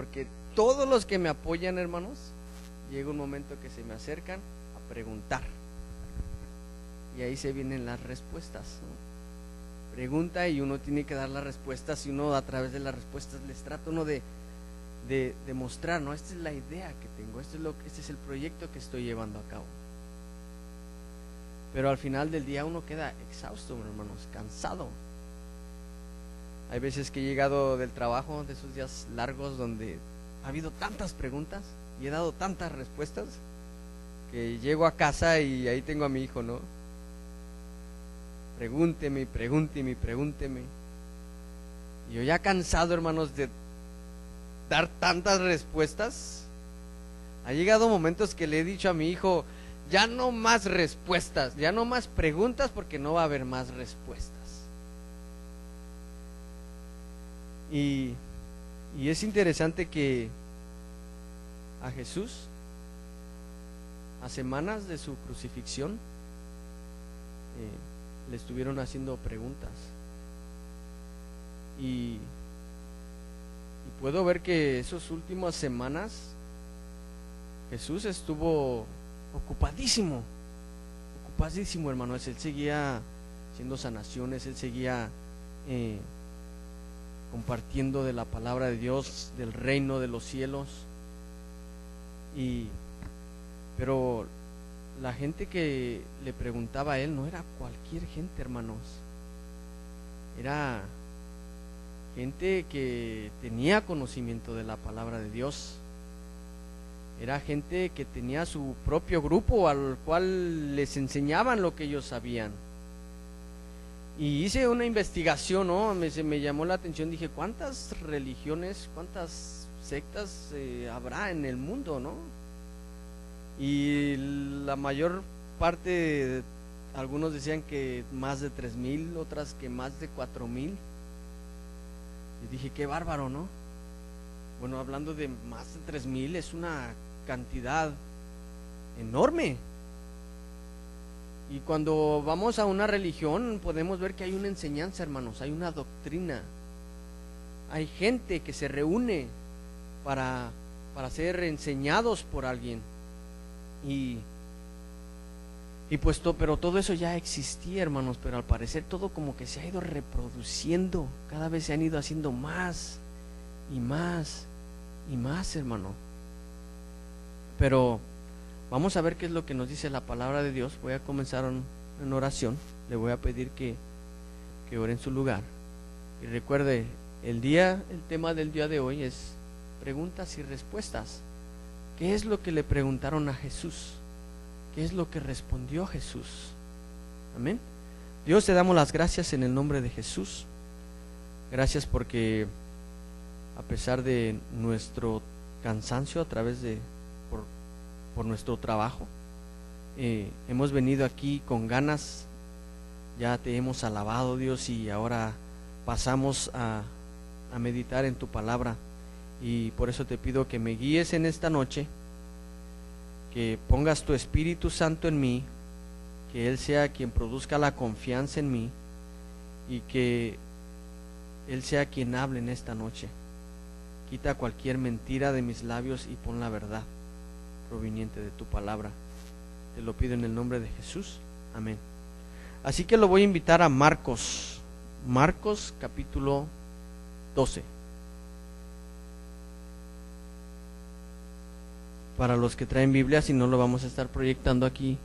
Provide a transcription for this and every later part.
porque todos los que me apoyan, hermanos, llega un momento que se me acercan a preguntar. Y ahí se vienen las respuestas, ¿no? Pregunta y uno tiene que dar las respuestas, y uno a través de las respuestas les trata uno de mostrar, ¿no? Esta es la idea que tengo, este es el proyecto que estoy llevando a cabo. Pero al final del día uno queda exhausto, hermanos, cansado. Hay veces que he llegado del trabajo, de esos días largos donde ha habido tantas preguntas y he dado tantas respuestas, que llego a casa y ahí tengo a mi hijo, ¿no? Pregúnteme, pregúnteme, pregúnteme. Y yo ya cansado, hermanos, de dar tantas respuestas, ha llegado momentos que le he dicho a mi hijo, ya no más respuestas, ya no más preguntas, porque no va a haber más respuestas. Y es interesante que a Jesús, a semanas de su crucifixión, le estuvieron haciendo preguntas. Y puedo ver que esas últimas semanas Jesús estuvo ocupadísimo, hermanos. Él seguía haciendo sanaciones, él seguía compartiendo de la palabra de Dios, del reino de los cielos. Pero la gente que le preguntaba a él no era cualquier gente, hermanos. Era gente que tenía conocimiento de la palabra de Dios. Era gente que tenía su propio grupo al cual les enseñaban lo que ellos sabían. Y hice una investigación, ¿no? Me llamó la atención, dije, ¿cuántas religiones, cuántas sectas habrá en el mundo, no? Y la mayor parte, algunos decían que más de 3,000, otras que más de 4,000. Y dije, qué bárbaro, ¿no? Bueno, hablando de más de 3,000, es una cantidad enorme. Y cuando vamos a una religión podemos ver que hay una enseñanza, hermanos, hay una doctrina, hay gente que se reúne para ser enseñados por alguien. Pero todo eso ya existía, hermanos, pero al parecer todo como que se ha ido reproduciendo, cada vez se han ido haciendo más y más y más, hermano. Pero vamos a ver qué es lo que nos dice la palabra de Dios. Voy a comenzar en oración. Le voy a pedir que ore en su lugar. Y recuerde, el tema del día de hoy es preguntas y respuestas. ¿Qué es lo que le preguntaron a Jesús? ¿Qué es lo que respondió Jesús? Amén. Dios, te damos las gracias en el nombre de Jesús. Gracias porque a pesar de nuestro cansancio a través de por nuestro trabajo, hemos venido aquí con ganas. Ya te hemos alabado, Dios, y ahora pasamos a meditar en tu palabra. Y por eso te pido que me guíes en esta noche, que pongas tu Espíritu Santo en mí, que Él sea quien produzca la confianza en mí, y que Él sea quien hable en esta noche. Quita cualquier mentira de mis labios y pon la verdad proveniente de tu palabra. Te lo pido en el nombre de Jesús. Amén. Así que lo voy a invitar a Marcos capítulo 12. Para los que traen Biblia, si no lo vamos a estar proyectando aquí.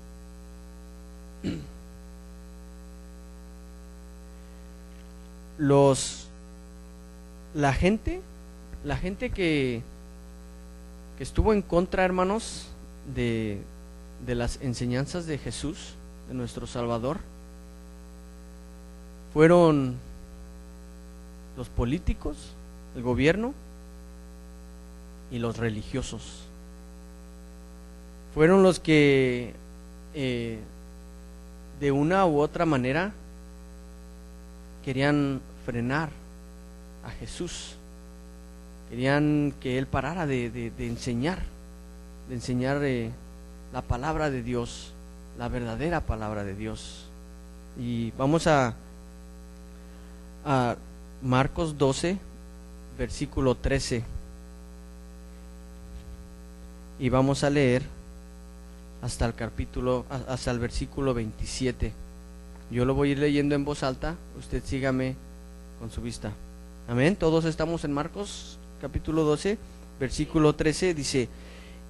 La gente que estuvo en contra, hermanos, de las enseñanzas de Jesús, de nuestro Salvador, fueron los políticos, el gobierno y los religiosos. Fueron los que de una u otra manera querían frenar a Jesús. Querían que Él parara de enseñar la palabra de Dios, la verdadera palabra de Dios. Y vamos a Marcos 12, versículo 13. y vamos a leer hasta el versículo 27. Yo lo voy a ir leyendo en voz alta, usted sígame con su vista. Amén. Todos estamos en Marcos capítulo 12, versículo 13, dice: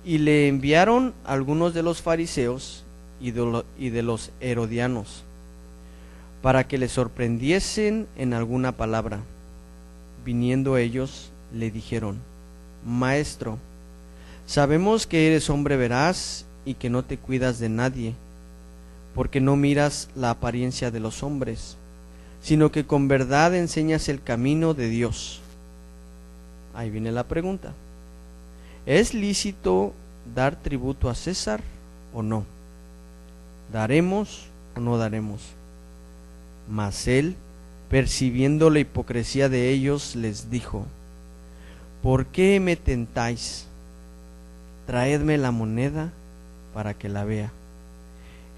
y le enviaron algunos de los fariseos y de los herodianos, para que le sorprendiesen en alguna palabra. Viniendo ellos, le dijeron: Maestro, sabemos que eres hombre veraz y que no te cuidas de nadie, porque no miras la apariencia de los hombres, sino que con verdad enseñas el camino de Dios. Ahí viene la pregunta: ¿es lícito dar tributo a César o no? ¿Daremos o no daremos? Mas él, percibiendo la hipocresía de ellos, les dijo: ¿por qué me tentáis? Traedme la moneda para que la vea.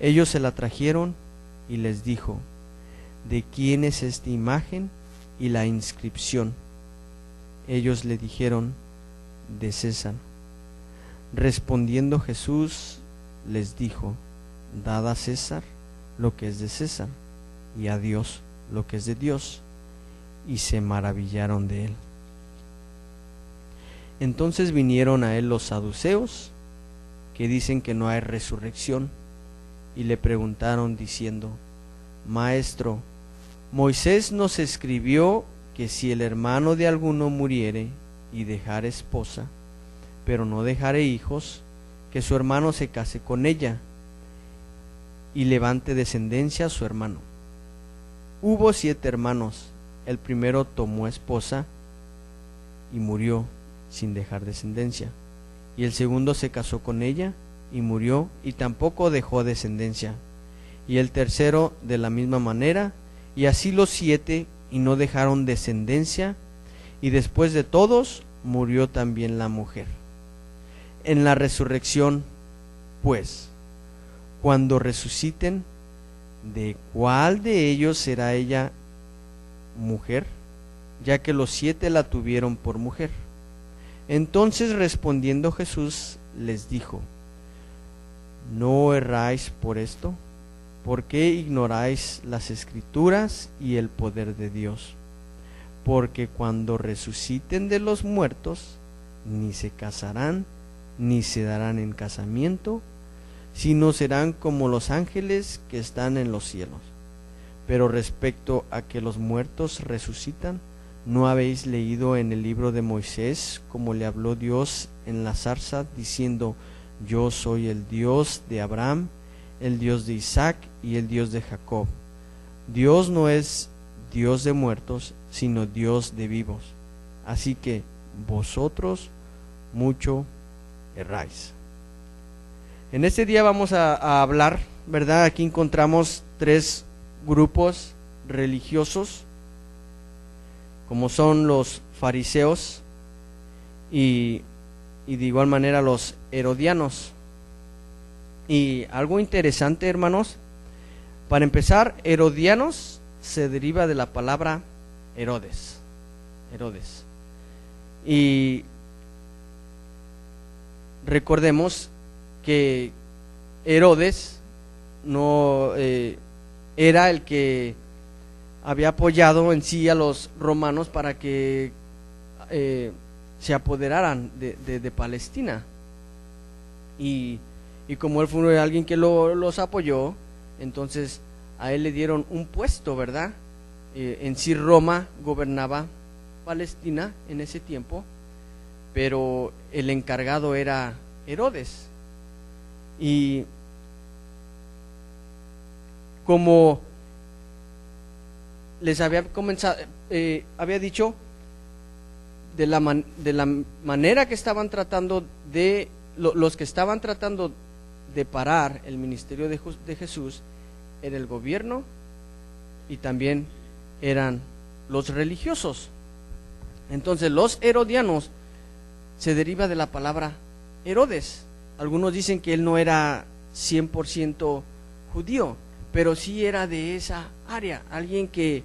Ellos se la trajeron y les dijo: ¿de quién es esta imagen y la inscripción? Ellos le dijeron: de César. Respondiendo Jesús les dijo: dad a César lo que es de César, y a Dios lo que es de Dios. Y se maravillaron de él. Entonces vinieron a él los saduceos, que dicen que no hay resurrección, y le preguntaron diciendo: Maestro, Moisés nos escribió que si el hermano de alguno muriere y dejare esposa, pero no dejare hijos, que su hermano se case con ella y levante descendencia a su hermano. Hubo 7 hermanos. El primero tomó esposa y murió sin dejar descendencia, y el segundo se casó con ella y murió y tampoco dejó descendencia, y el tercero de la misma manera, y así los 7, y no dejaron descendencia, y después de todos murió también la mujer. En la resurrección, pues, cuando resuciten, ¿de cuál de ellos será ella mujer? Ya que los 7 la tuvieron por mujer. Entonces respondiendo Jesús les dijo: ¿no erráis por esto? ¿Por qué ignoráis las Escrituras y el poder de Dios? Porque cuando resuciten de los muertos, ni se casarán, ni se darán en casamiento, sino serán como los ángeles que están en los cielos. Pero respecto a que los muertos resucitan, ¿no habéis leído en el libro de Moisés cómo le habló Dios en la zarza, diciendo: yo soy el Dios de Abraham, el Dios de Isaac y el Dios de Jacob? Dios no es Dios de muertos, sino Dios de vivos. Así que vosotros mucho erráis. En este día vamos a hablar, ¿verdad? Aquí encontramos 3 grupos religiosos, como son los fariseos y de igual manera los herodianos. Y algo interesante, hermanos, para empezar, herodianos se deriva de la palabra Herodes. Y recordemos que Herodes no era el que había apoyado en sí a los romanos para que se apoderaran de Palestina, y como él fue alguien que los apoyó, entonces a él le dieron un puesto, ¿verdad? En sí Roma gobernaba Palestina en ese tiempo, pero el encargado era Herodes. Y como les había había dicho, de la manera que estaban tratando los que estaban tratando de parar el ministerio de Jesús, era el gobierno y también eran los religiosos. Entonces los herodianos se deriva de la palabra Herodes. Algunos dicen que él no era 100% judío, pero sí era de esa área, alguien que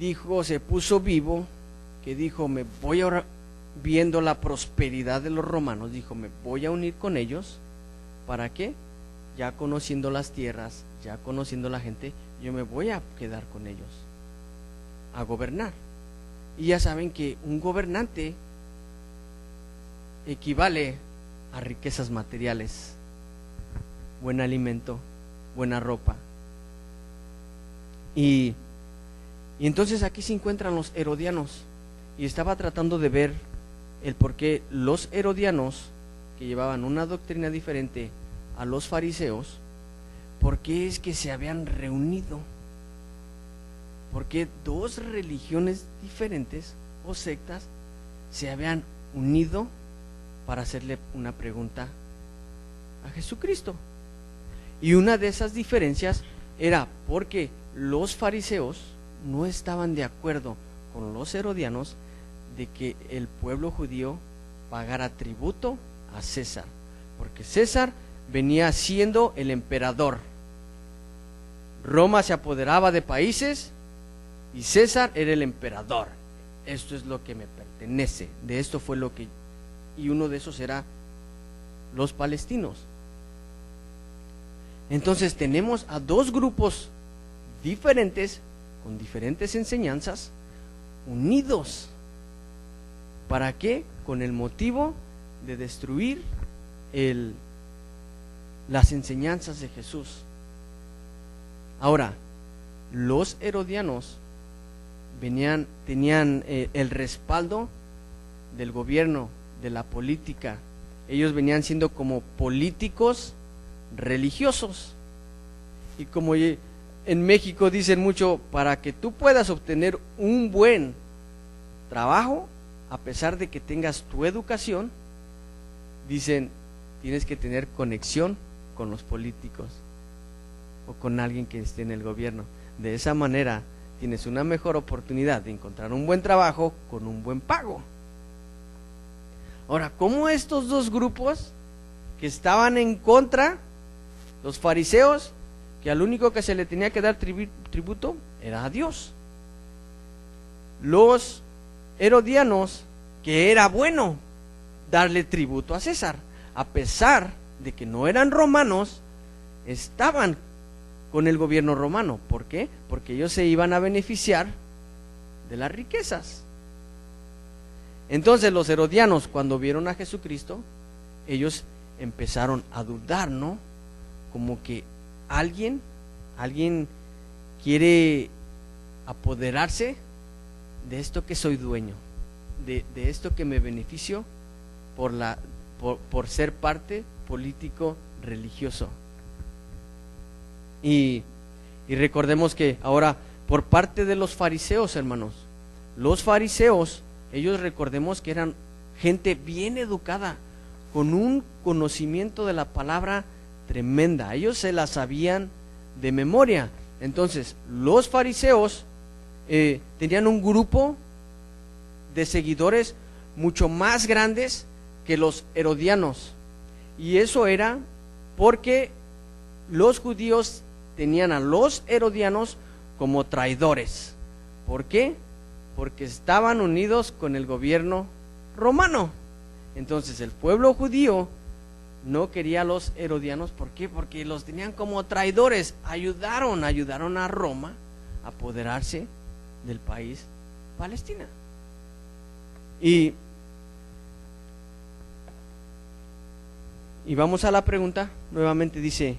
dijo, se puso vivo, que dijo: me voy a viendo la prosperidad de los romanos, dijo, me voy a unir con ellos. ¿Para qué? Ya conociendo las tierras, ya conociendo la gente, yo me voy a quedar con ellos a gobernar. Y ya saben que un gobernante equivale a riquezas materiales, buen alimento, buena ropa. Y entonces aquí se encuentran los herodianos, y estaba tratando de ver el por qué los herodianos, que llevaban una doctrina diferente a los fariseos, por qué es que se habían reunido, por qué dos religiones diferentes o sectas se habían unido para hacerle una pregunta a Jesucristo. Y una de esas diferencias era porque los fariseos no estaban de acuerdo con los herodianos de que el pueblo judío pagara tributo a César, porque César venía siendo el emperador. Roma se apoderaba de países y César era el emperador. Esto es lo que me pertenece. De esto fue lo que, y uno de esos era los palestinos. Entonces tenemos a dos grupos diferentes, con diferentes enseñanzas, unidos. ¿Para qué? Con el motivo de destruir las enseñanzas de Jesús. Ahora, los herodianos tenían el respaldo del gobierno, de la política. Ellos venían siendo como políticos religiosos. Y como en México dicen mucho, para que tú puedas obtener un buen trabajo, a pesar de que tengas tu educación, dicen, tienes que tener conexión con los políticos o con alguien que esté en el gobierno. De esa manera tienes una mejor oportunidad de encontrar un buen trabajo con un buen pago. Ahora, ¿cómo estos dos grupos que estaban en contra, los fariseos, que al único que se le tenía que dar tributo era a Dios? Los herodianos, que era bueno darle tributo a César, a pesar de que no eran romanos, estaban con el gobierno romano. ¿Por qué? Porque ellos se iban a beneficiar de las riquezas. Entonces los herodianos, cuando vieron a Jesucristo, ellos empezaron a dudar, ¿no? Como que alguien quiere apoderarse de esto que soy dueño, de esto que me beneficio por ser parte político religioso. Y recordemos que ahora, por parte de los fariseos, hermanos, los fariseos, ellos recordemos que eran gente bien educada, con un conocimiento de la palabra tremenda. Ellos se la sabían de memoria. Entonces, los fariseos tenían un grupo de seguidores mucho más grandes que los herodianos. Y eso era porque los judíos tenían a los herodianos como traidores. ¿Por qué? Porque estaban unidos con el gobierno romano. Entonces el pueblo judío no quería a los herodianos. ¿Por qué? Porque los tenían como traidores. Ayudaron a Roma a apoderarse del país Palestina. Y vamos a la pregunta. Nuevamente dice,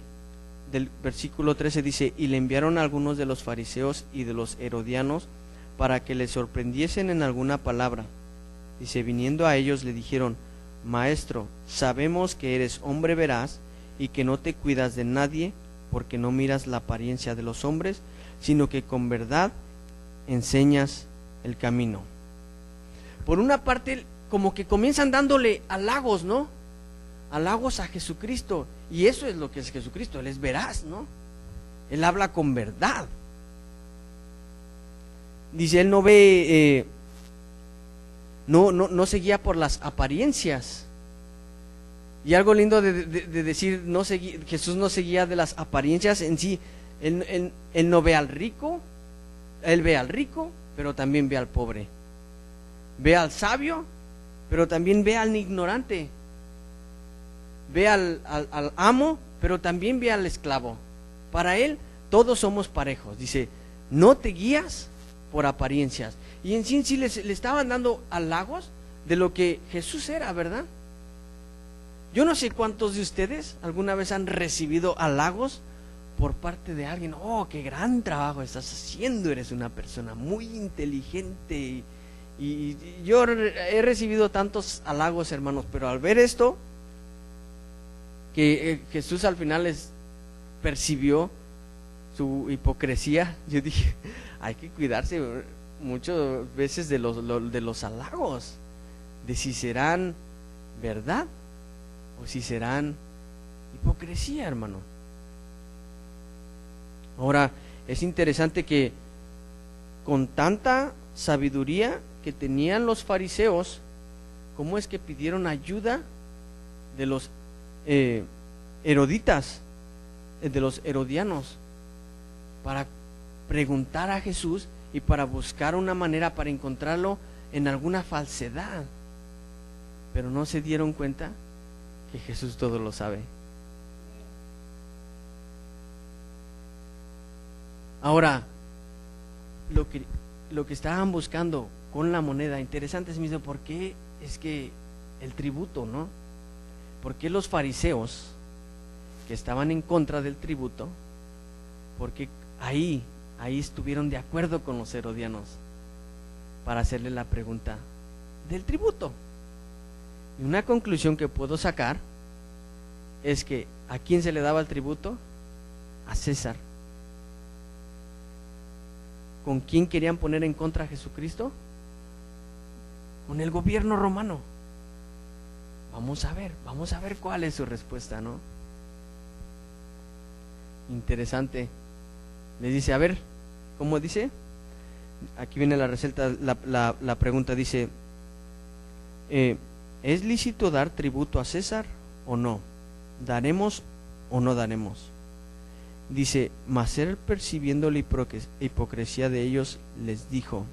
del versículo 13 dice, y le enviaron a algunos de los fariseos y de los herodianos para que le sorprendiesen en alguna palabra. Dice, viniendo a ellos le dijeron, Maestro, sabemos que eres hombre veraz y que no te cuidas de nadie, porque no miras la apariencia de los hombres, sino que con verdad enseñas el camino. Por una parte, como que comienzan dándole halagos, ¿no? Halagos a Jesucristo. Y eso es lo que es Jesucristo. Él es veraz, ¿no? Él habla con verdad. Dice, él no ve, no se guía por las apariencias. Y algo lindo de decir, Jesús no se guía de las apariencias en sí. Él no ve al rico, él ve al rico, pero también ve al pobre. Ve al sabio, pero también ve al ignorante, ve al amo, pero también ve al esclavo. Para él todos somos parejos. Dice, no te guías por apariencias. Y en sí le estaban dando halagos de lo que Jesús era, ¿verdad? Yo no sé cuántos de ustedes alguna vez han recibido halagos por parte de alguien. Oh, qué gran trabajo estás haciendo, eres una persona muy inteligente. Y yo he recibido tantos halagos, hermanos, pero al ver esto, que Jesús al final percibió su hipocresía, yo dije, hay que cuidarse muchas veces de los halagos, de si serán verdad o si serán hipocresía, hermano. Ahora, es interesante que con tanta sabiduría que tenían los fariseos, ¿cómo es que pidieron ayuda de los heroditas, de los herodianos, para preguntar a Jesús y para buscar una manera para encontrarlo en alguna falsedad? Pero no se dieron cuenta que Jesús todo lo sabe. Ahora, lo que estaban buscando con la moneda, interesante es mismo, ¿por qué es que el tributo, no? ¿Por qué los fariseos que estaban en contra del tributo, porque ahí estuvieron de acuerdo con los herodianos para hacerle la pregunta del tributo? Y una conclusión que puedo sacar es que ¿a quién se le daba el tributo? A César. ¿Con quién querían poner en contra a Jesucristo? Con el gobierno romano. Vamos a ver cuál es su respuesta, ¿no? Interesante. Les dice, a ver, ¿cómo dice? Aquí viene la receta, la pregunta dice, ¿es lícito dar tributo a César o no? ¿Daremos o no daremos? Dice, mas él, percibiendo la hipocresía de ellos, les dijo.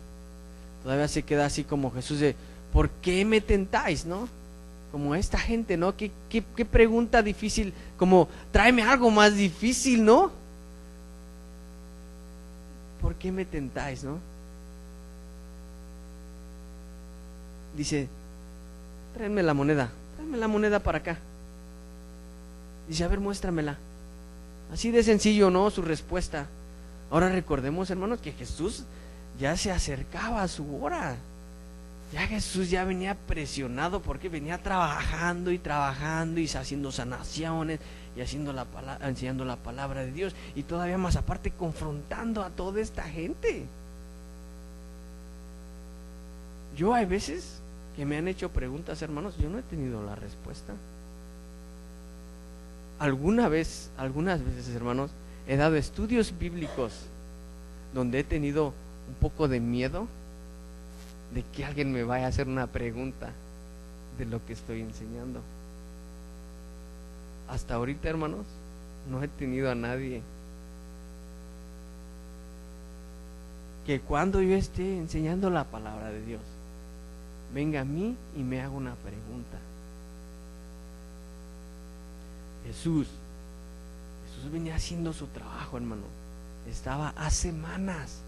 Todavía se queda así como Jesús de, ¿por qué me tentáis, no? Como esta gente, ¿no? ¿Qué pregunta difícil? Como, tráeme algo más difícil, ¿no? ¿Por qué me tentáis, no? Dice, tráeme la moneda para acá. Dice, a ver, muéstramela. Así de sencillo, ¿no? Su respuesta. Ahora recordemos, hermanos, que Jesús ya se acercaba a su hora. Ya Jesús ya venía presionado porque venía trabajando y haciendo sanaciones y enseñando la palabra de Dios, y todavía más aparte confrontando a toda esta gente. Yo hay veces que me han hecho preguntas, hermanos, yo no he tenido la respuesta. Algunas veces, hermanos, he dado estudios bíblicos donde he tenido un poco de miedo de que alguien me vaya a hacer una pregunta de lo que estoy enseñando. Hasta ahorita, hermanos, no he tenido a nadie que cuando yo esté enseñando la palabra de Dios venga a mí y me haga una pregunta. Jesús venía haciendo su trabajo, hermano. Estaba a semanas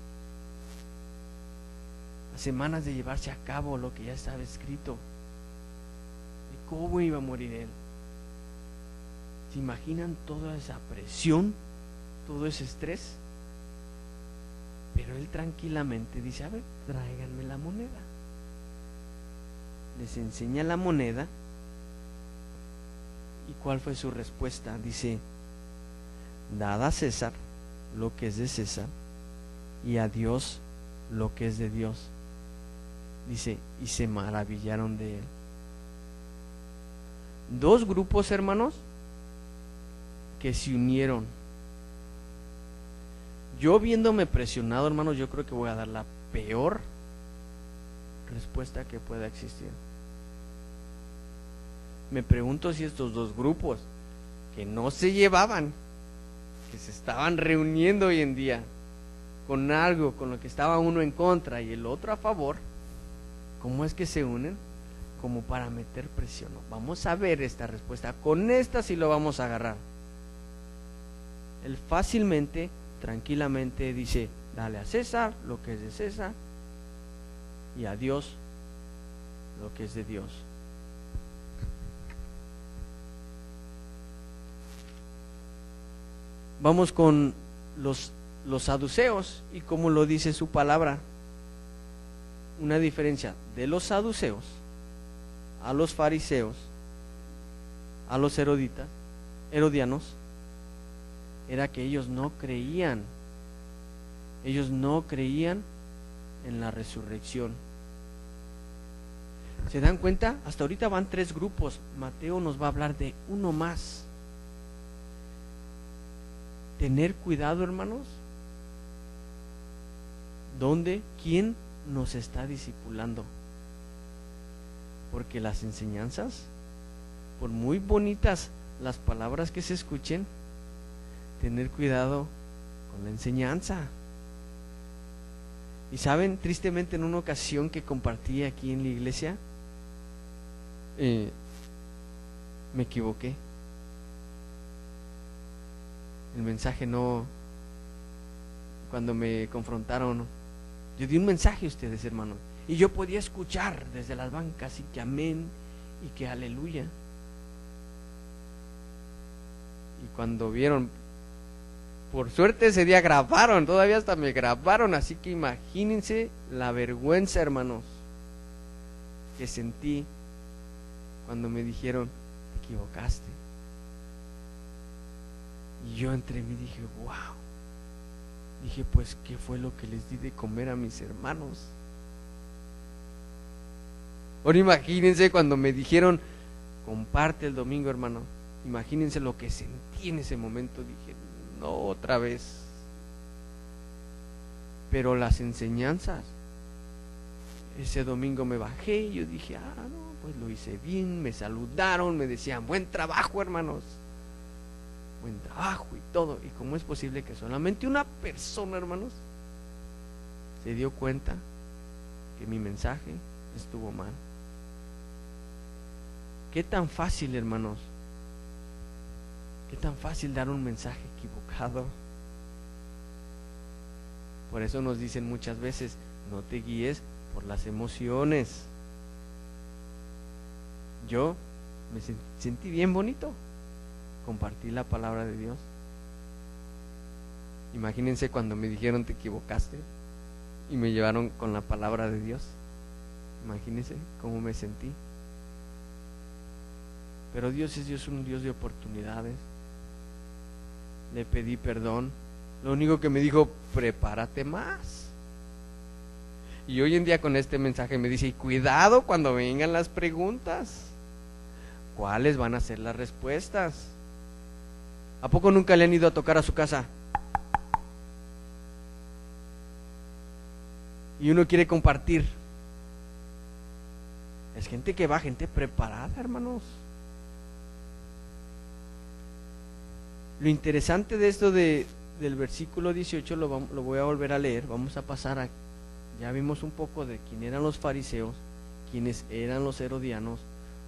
de llevarse a cabo lo que ya estaba escrito de cómo iba a morir él. ¿Se imaginan toda esa presión, todo ese estrés? Pero él tranquilamente dice, a ver, tráiganme la moneda. Les enseña la moneda. ¿Y cuál fue su respuesta? Dice, dad a César lo que es de César y a Dios lo que es de Dios. Dice, y se maravillaron de él. Dos grupos, hermanos, que se unieron. Yo viéndome presionado, hermanos, yo creo que voy a dar la peor respuesta que pueda existir. Me pregunto si estos dos grupos que no se llevaban, que se estaban reuniendo hoy en día con algo con lo que estaba uno en contra y el otro a favor, ¿cómo es que se unen como para meter presión. No, vamos a ver esta respuesta, con esta sí lo vamos a agarrar. Él fácilmente, tranquilamente dice, dale a César lo que es de César y a Dios lo que es de Dios. Vamos con los saduceos y como lo dice su palabra. Una diferencia de los saduceos a los fariseos, a los herodianos, era que ellos no creían en la resurrección. ¿Se dan cuenta? Hasta ahorita van 3 grupos. Mateo nos va a hablar de uno más. Tener cuidado, hermanos. ¿Dónde? ¿Quién nos está discipulando? Porque las enseñanzas, por muy bonitas las palabras que se escuchen, tener cuidado con la enseñanza. Y saben, tristemente en una ocasión que compartí aquí en la iglesia, me equivoqué. El mensaje no, cuando me confrontaron, yo di un mensaje a ustedes, hermanos, y yo podía escuchar desde las bancas y que amén y que aleluya. Y cuando vieron, por suerte ese día grabaron, todavía hasta me grabaron, así que imagínense la vergüenza, hermanos, que sentí cuando me dijeron, te equivocaste. Y yo entre mí dije, wow. Dije, pues, ¿qué fue lo que les di de comer a mis hermanos? Ahora imagínense cuando me dijeron, comparte el domingo, hermano. Imagínense lo que sentí en ese momento. Dije, no, otra vez. Pero las enseñanzas, ese domingo me bajé y yo dije, no, pues lo hice bien. Me saludaron, me decían, buen trabajo, hermanos. Buen trabajo y todo. Y cómo es posible que solamente una persona, hermanos, se dio cuenta que mi mensaje estuvo mal. Qué tan fácil, hermanos, qué tan fácil dar un mensaje equivocado. Por eso nos dicen muchas veces, no te guíes por las emociones. Yo me sentí bien bonito, compartí la palabra de Dios. Imagínense cuando me dijeron te equivocaste y me llevaron con la palabra de Dios. Imagínense cómo me sentí. Pero Dios es un Dios de oportunidades. Le pedí perdón. Lo único que me dijo, prepárate más. Y hoy en día con este mensaje me dice, y cuidado cuando vengan las preguntas. ¿Cuáles van a ser las respuestas? ¿A poco nunca le han ido a tocar a su casa? Y uno quiere compartir. Es gente que va, gente preparada, hermanos. Lo interesante de esto del versículo 18 lo voy a volver a leer. Vamos a pasar ya vimos un poco de quién eran los fariseos, quiénes eran los herodianos,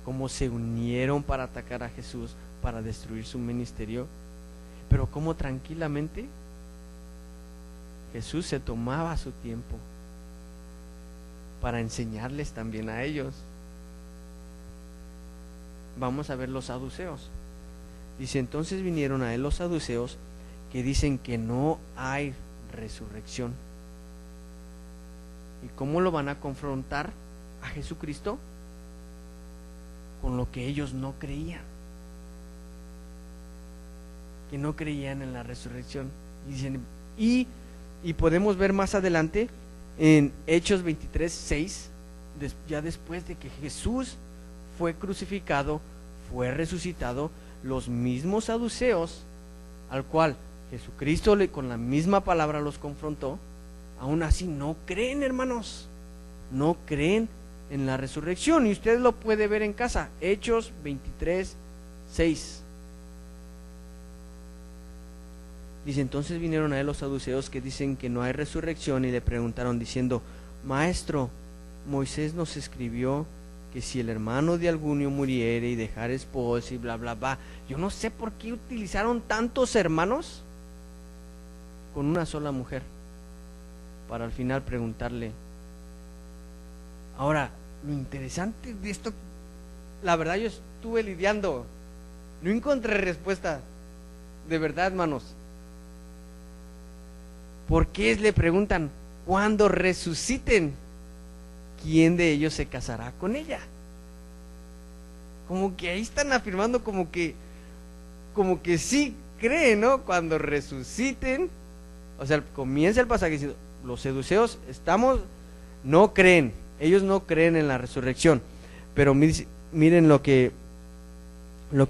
cómo se unieron para atacar a Jesús, para destruir su ministerio, pero cómo tranquilamente Jesús se tomaba su tiempo para enseñarles también a ellos. Vamos a ver los saduceos. Dice, entonces vinieron a él los saduceos que dicen que no hay resurrección. ¿Y cómo lo van a confrontar a Jesucristo? Con lo que ellos no creían. Que no creían en la resurrección. Y dicen, y podemos ver más adelante en Hechos 23:6, ya después de que Jesús fue crucificado, fue resucitado, los mismos saduceos, al cual Jesucristo con la misma palabra los confrontó, aún así no creen, hermanos, no creen en la resurrección. Y usted lo puede ver en casa, Hechos 23:6. Dice, entonces vinieron a él los saduceos que dicen que no hay resurrección y le preguntaron diciendo, Maestro, Moisés nos escribió que si el hermano de alguno muriere y dejar esposa y bla, bla, bla. Yo no sé por qué utilizaron tantos hermanos con una sola mujer, para al final preguntarle. Ahora, lo interesante de esto, la verdad yo estuve lidiando, no encontré respuesta, de verdad, hermanos. ¿Por qué le preguntan cuando resuciten? ¿Quién de ellos se casará con ella? Como que ahí están afirmando como que sí creen, ¿no? Cuando resuciten, o sea, comienza el pasaje diciendo, los seduceos no creen, ellos no creen en la resurrección, pero miren lo que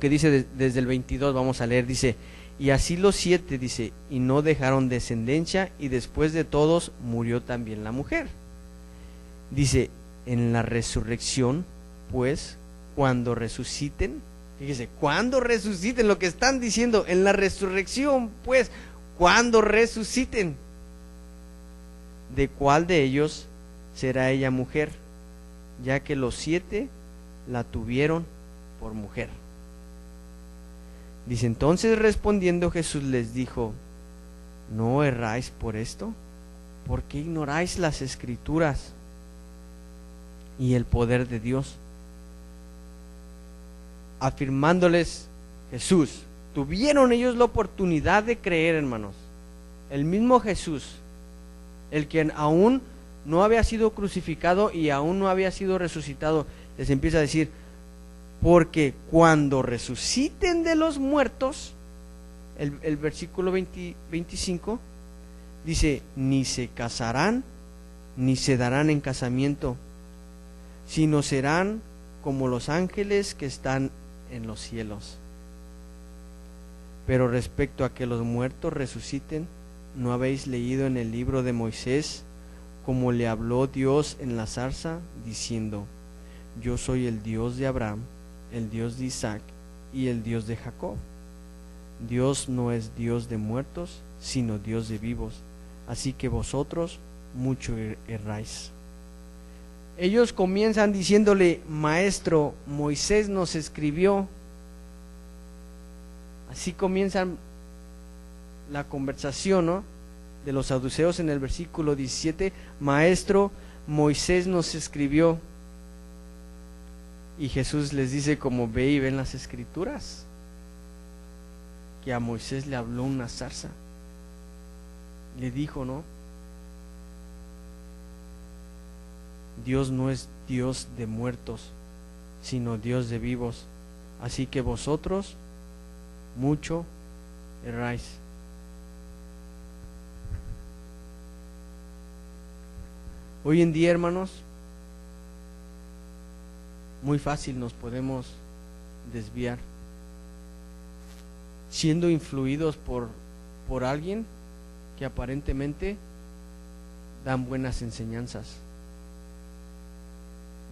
dice desde el 22, vamos a leer, dice, y así los 7, dice, y no dejaron descendencia, y después de todos murió también la mujer. Dice, en la resurrección, pues, cuando resuciten, fíjese, cuando resuciten, lo que están diciendo, en la resurrección, pues, cuando resuciten, ¿de cuál de ellos será ella mujer? Ya que los 7 la tuvieron por mujer. Dice, entonces respondiendo Jesús les dijo, ¿no erráis por esto? ¿Por qué ignoráis las Escrituras y el poder de Dios? Afirmándoles Jesús, tuvieron ellos la oportunidad de creer, hermanos. El mismo Jesús, el quien aún no había sido crucificado y aún no había sido resucitado, les empieza a decir, porque cuando resuciten de los muertos, el versículo 25 dice, ni se casarán ni se darán en casamiento, sino serán como los ángeles que están en los cielos. Pero respecto a que los muertos resuciten, ¿no habéis leído en el libro de Moisés como le habló Dios en la zarza, diciendo, yo soy el Dios de Abraham, el Dios de Isaac y el Dios de Jacob? Dios no es Dios de muertos, sino Dios de vivos. Así que vosotros mucho erráis. Ellos comienzan diciéndole, maestro, Moisés nos escribió. Así comienzan la conversación, ¿no?, de los saduceos en el versículo 17. Maestro, Moisés nos escribió. Y Jesús les dice, como ve y ven las Escrituras, que a Moisés le habló una zarza. Le dijo, ¿no? Dios no es Dios de muertos, sino Dios de vivos. Así que vosotros mucho erráis. Hoy en día, hermanos, muy fácil nos podemos desviar, siendo influidos por alguien que aparentemente dan buenas enseñanzas.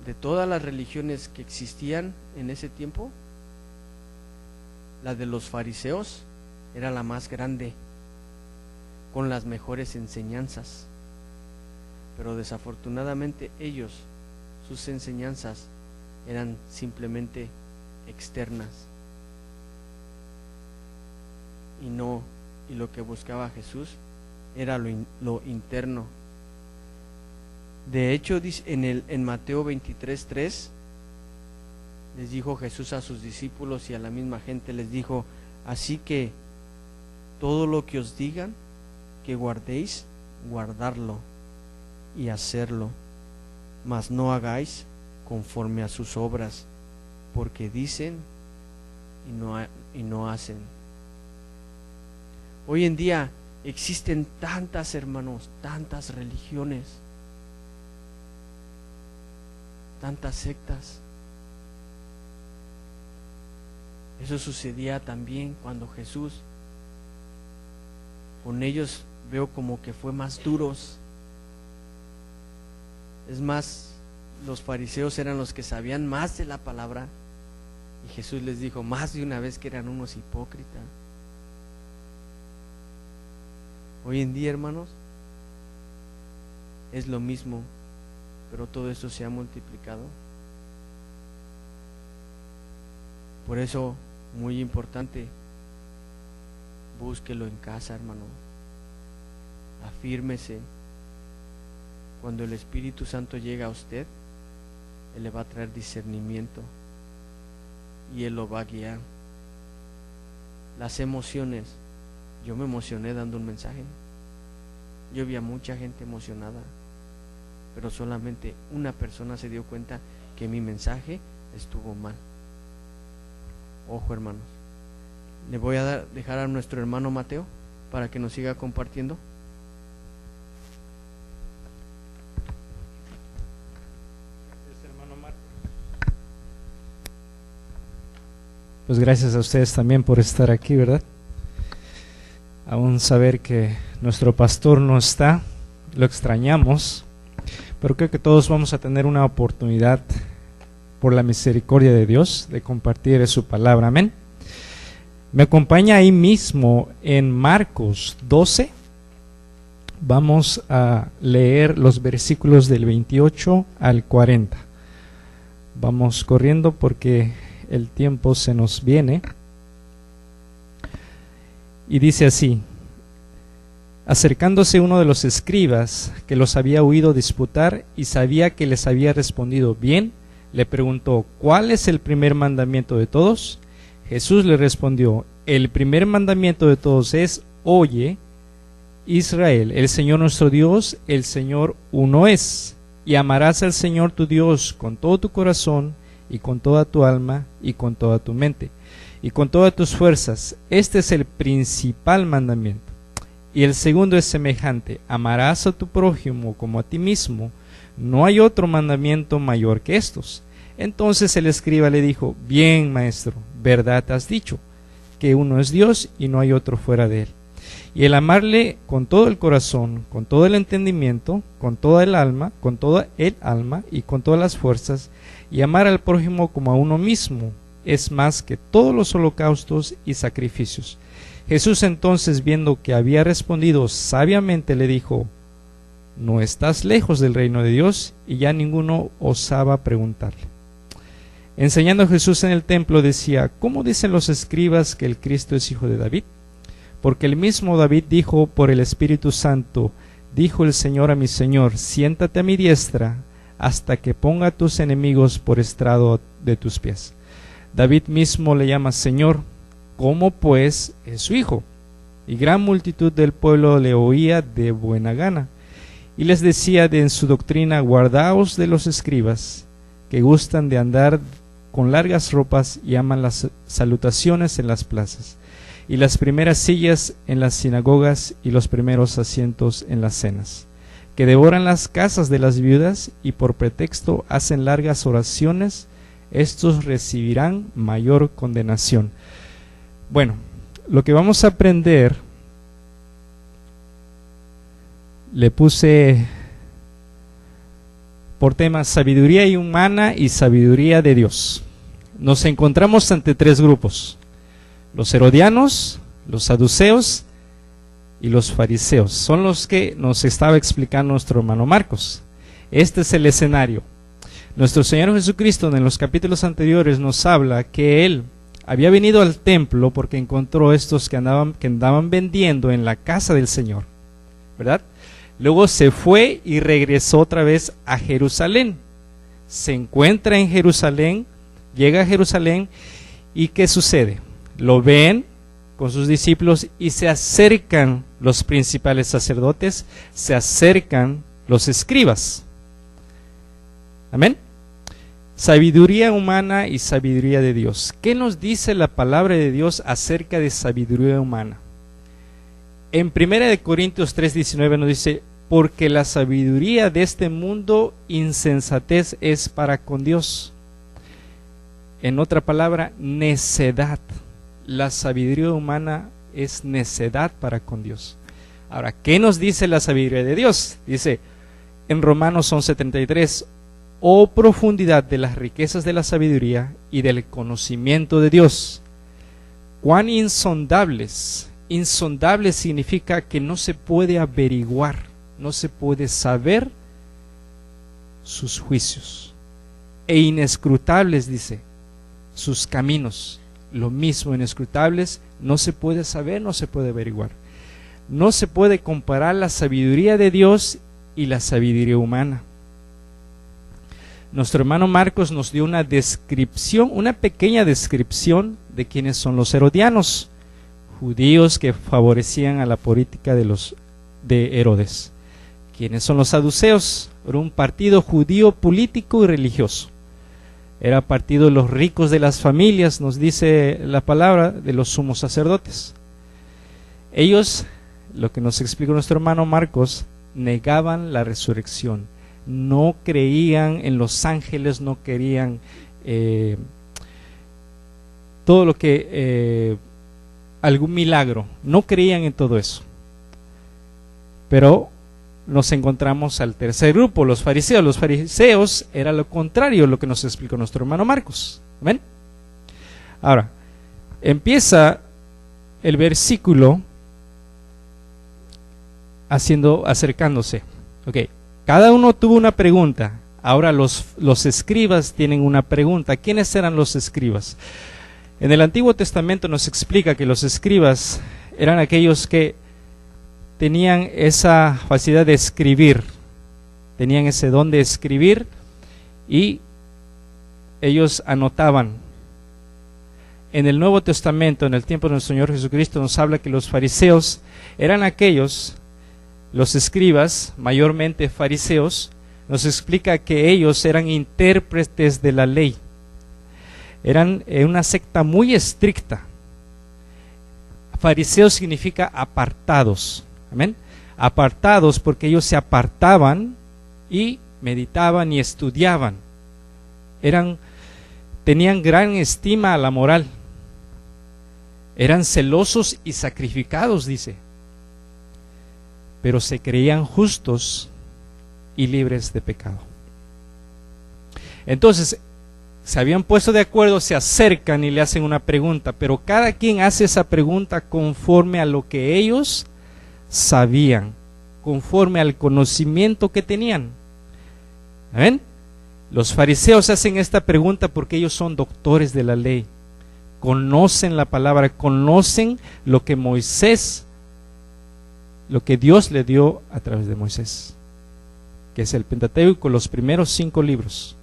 De todas las religiones que existían en ese tiempo, la de los fariseos era la más grande, con las mejores enseñanzas. Pero desafortunadamente sus enseñanzas eran simplemente externas y lo que buscaba Jesús era lo interno. De hecho, dice en Mateo 23:3, les dijo Jesús a sus discípulos y a la misma gente, les dijo, así que todo lo que os digan que guardéis, guardarlo y hacerlo, mas no hagáis conforme a sus obras, porque dicen y no hacen. Hoy en día existen tantas, hermanos, tantas religiones, tantas sectas. Eso sucedía también cuando Jesús, con ellos veo como que fue más duros. Es más, los fariseos eran los que sabían más de la palabra, y Jesús les dijo más de una vez que eran unos hipócritas. Hoy en día, hermanos, es lo mismo, pero todo esto se ha multiplicado. Por eso, muy importante, búsquelo en casa, hermano. Afírmese. Cuando el Espíritu Santo llega a usted, Él le va a traer discernimiento y Él lo va a guiar. Las emociones, yo me emocioné dando un mensaje. Yo vi a mucha gente emocionada, pero solamente una persona se dio cuenta que mi mensaje estuvo mal. Ojo, hermanos. Le voy a dejar a nuestro hermano Mateo para que nos siga compartiendo. Pues gracias a ustedes también por estar aquí, ¿verdad? Aún saber que nuestro pastor no está, lo extrañamos, pero creo que todos vamos a tener una oportunidad, por la misericordia de Dios, de compartir su palabra. Amén. Me acompaña ahí mismo en Marcos 12. Vamos a leer los versículos del 28 al 40. Vamos corriendo porque el tiempo se nos viene. Y dice así: acercándose uno de los escribas que los había oído disputar y sabía que les había respondido bien, le preguntó: ¿cuál es el primer mandamiento de todos? Jesús le respondió: el primer mandamiento de todos es: oye, Israel, el Señor nuestro Dios, el Señor uno es, y amarás al Señor tu Dios con todo tu corazón, y con toda tu alma, y con toda tu mente, y con todas tus fuerzas. Este es el principal mandamiento. Y el segundo es semejante: amarás a tu prójimo como a ti mismo. No hay otro mandamiento mayor que estos. Entonces el escriba le dijo: bien, maestro, verdad has dicho, que uno es Dios y no hay otro fuera de él. Y el amarle con todo el corazón, con todo el entendimiento, con toda el alma y con todas las fuerzas, y amar al prójimo como a uno mismo, es más que todos los holocaustos y sacrificios. Jesús entonces, viendo que había respondido sabiamente, le dijo: no estás lejos del reino de Dios. Y ya ninguno osaba preguntarle. Enseñando Jesús en el templo decía: ¿cómo dicen los escribas que el Cristo es hijo de David? Porque el mismo David dijo por el Espíritu Santo: dijo el Señor a mi Señor: siéntate a mi diestra hasta que ponga a tus enemigos por estrado de tus pies. David mismo le llama Señor. ¿Cómo pues es su hijo? Y gran multitud del pueblo le oía de buena gana. Y les decía en su doctrina: guardaos de los escribas, que gustan de andar con largas ropas y aman las salutaciones en las plazas, y las primeras sillas en las sinagogas y los primeros asientos en las cenas, que devoran las casas de las viudas y por pretexto hacen largas oraciones. Estos recibirán mayor condenación. Bueno, lo que vamos a aprender, le puse por tema sabiduría humana y sabiduría de Dios. Nos encontramos ante tres grupos: los herodianos, los saduceos y los fariseos. Son los que nos estaba explicando nuestro hermano Marcos. Este es el escenario. Nuestro Señor Jesucristo en los capítulos anteriores nos habla que Él había venido al templo porque encontró estos que andaban vendiendo en la casa del Señor, ¿verdad? Luego se fue y regresó otra vez a Jerusalén. Se encuentra en Jerusalén, llega a Jerusalén, y ¿qué sucede? Lo ven con sus discípulos y se acercan los principales sacerdotes, se acercan los escribas. Amén. Sabiduría humana y sabiduría de Dios. ¿Qué nos dice la palabra de Dios acerca de sabiduría humana? En 1 Corintios 3:19 nos dice: porque la sabiduría de este mundo insensatez es para con Dios. En otra palabra, necedad. La sabiduría humana es necedad para con Dios. Ahora, ¿qué nos dice la sabiduría de Dios? Dice en Romanos 11:33: oh profundidad de las riquezas de la sabiduría y del conocimiento de Dios. Cuán insondables. Insondable significa que no se puede averiguar, no se puede saber sus juicios. E inescrutables, dice, sus caminos. lo mismo, inescrutables, no se puede saber, no se puede averiguar. No se puede comparar la sabiduría de Dios y la sabiduría humana. Nuestro hermano Marcos nos dio una descripción, una pequeña descripción de quiénes son los herodianos, judíos que favorecían a la política de Herodes. ¿Quiénes son los saduceos? Era un partido judío político y religioso. Era partido de los ricos de las familias, nos dice la palabra, de los sumos sacerdotes. Ellos, lo que nos explica nuestro hermano Marcos, negaban la resurrección. No creían en los ángeles, no querían todo lo que algún milagro, no creían en todo eso. Pero nos encontramos al tercer grupo, los fariseos. Los fariseos era lo contrario, lo que nos explicó nuestro hermano Marcos. ¿Amén? Ahora, empieza el versículo acercándose. Ok, cada uno tuvo una pregunta. Ahora los escribas tienen una pregunta. ¿Quiénes eran los escribas? En el Antiguo Testamento nos explica que los escribas eran aquellos que tenían esa facilidad de escribir, tenían ese don de escribir y ellos anotaban. En el Nuevo Testamento, en el tiempo de nuestro Señor Jesucristo, nos habla que los fariseos eran aquellos, los escribas, mayormente fariseos, nos explica que ellos eran intérpretes de la ley. Eran una secta muy estricta. Fariseos significa apartados. Amén. Apartados porque ellos se apartaban y meditaban y estudiaban. Tenían gran estima a la moral. Eran celosos y sacrificados, dice. Pero se creían justos y libres de pecado. Entonces, se habían puesto de acuerdo, se acercan y le hacen una pregunta, pero cada quien hace esa pregunta conforme a lo que ellos sabían, conforme al conocimiento que tenían. ¿Ven? Los fariseos hacen esta pregunta porque ellos son doctores de la ley, conocen la palabra, conocen lo que Dios le dio a través de Moisés, que es el Pentateuco, los primeros 5 libros.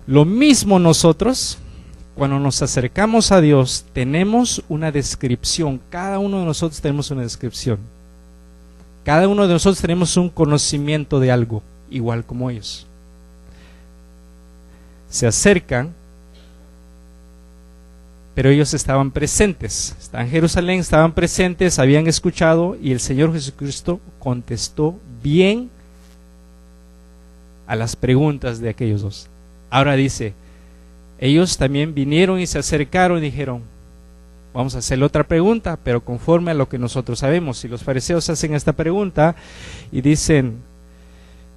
Lo mismo nosotros, cuando nos acercamos a Dios, tenemos una descripción. Cada uno de nosotros tenemos una descripción. Cada uno de nosotros tenemos un conocimiento de algo, igual como ellos. Se acercan, pero ellos estaban presentes. Estaban en Jerusalén, estaban presentes, habían escuchado, y el Señor Jesucristo contestó bien a las preguntas de aquellos dos. Ahora dice, ellos también vinieron y se acercaron y dijeron, vamos a hacerle otra pregunta, pero conforme a lo que nosotros sabemos. Y los fariseos hacen esta pregunta y dicen,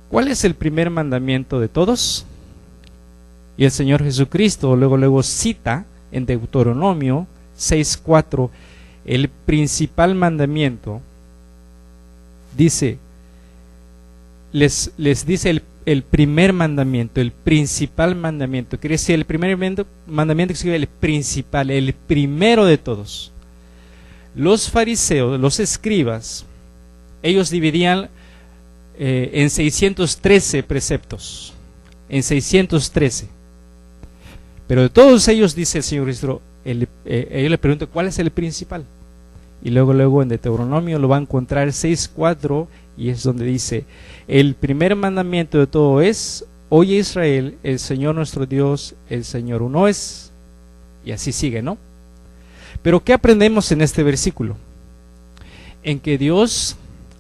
¿cuál es el primer mandamiento de todos? Y el Señor Jesucristo luego cita en Deuteronomio 6:4, el principal mandamiento, dice, les dice el primer mandamiento, el principal mandamiento, quiere decir el primer mandamiento que el principal, el primero de todos. Los fariseos, los escribas, ellos dividían en 613 preceptos, en 613. Pero de todos ellos, dice el Señor Cristo, ellos le preguntan, ¿cuál es el principal? Y luego en Deuteronomio lo va a encontrar 6:4, y es donde dice, el primer mandamiento de todo es, oye Israel, el Señor nuestro Dios, el Señor uno es. Y así sigue, ¿no? Pero ¿qué aprendemos en este versículo? En que Dios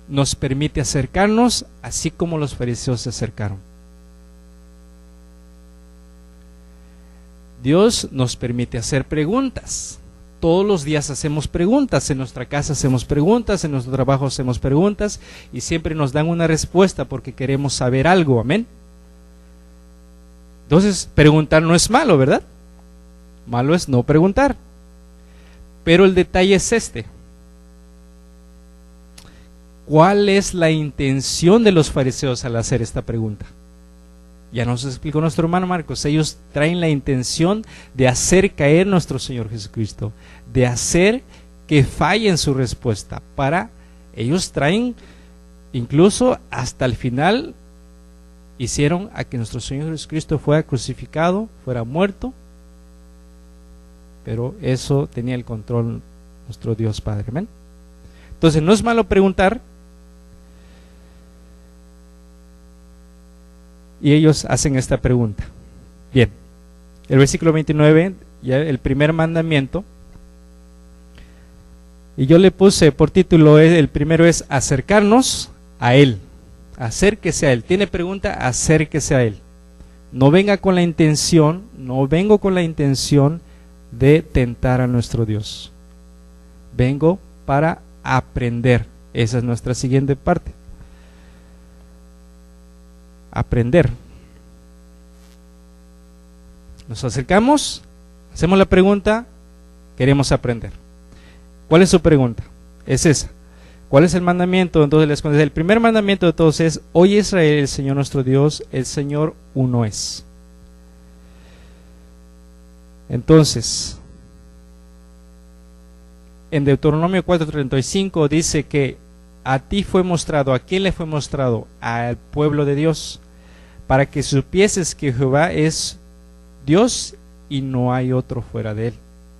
nos permite acercarnos así como los fariseos se acercaron. Dios nos permite hacer preguntas. Todos los días hacemos preguntas, en nuestra casa hacemos preguntas, en nuestro trabajo hacemos preguntas, y siempre nos dan una respuesta porque queremos saber algo, amén. Entonces, preguntar no es malo, ¿verdad? Malo es no preguntar. Pero el detalle es este. ¿Cuál es la intención de los fariseos al hacer esta pregunta? Ya nos explicó nuestro hermano Marcos, ellos traen la intención de hacer caer a nuestro Señor Jesucristo, de hacer que falle en su respuesta. Ellos traen, incluso hasta el final, hicieron a que nuestro Señor Jesucristo fuera crucificado, fuera muerto, pero eso tenía el control nuestro Dios Padre. Amén. Entonces no es malo preguntar, y ellos hacen esta pregunta. Bien, el versículo 29, ya el primer mandamiento, y yo le puse por título, el primero es acercarnos a Él. Acérquese a Él. Tiene pregunta, acérquese a Él. No venga con la intención, no vengo con la intención de tentar a nuestro Dios. Vengo para aprender. Esa es nuestra siguiente parte. Aprender. Nos acercamos, hacemos la pregunta, queremos aprender. ¿Cuál es su pregunta? Es esa. ¿Cuál es el mandamiento? Entonces les contesto, el primer mandamiento de todos es: oye Israel, el Señor nuestro Dios, el Señor uno es. Entonces, en Deuteronomio 4:35 dice que a ti fue mostrado. ¿A quién le fue mostrado? Al pueblo de Dios, para que supieses que Jehová es Dios y no hay otro fuera de Él.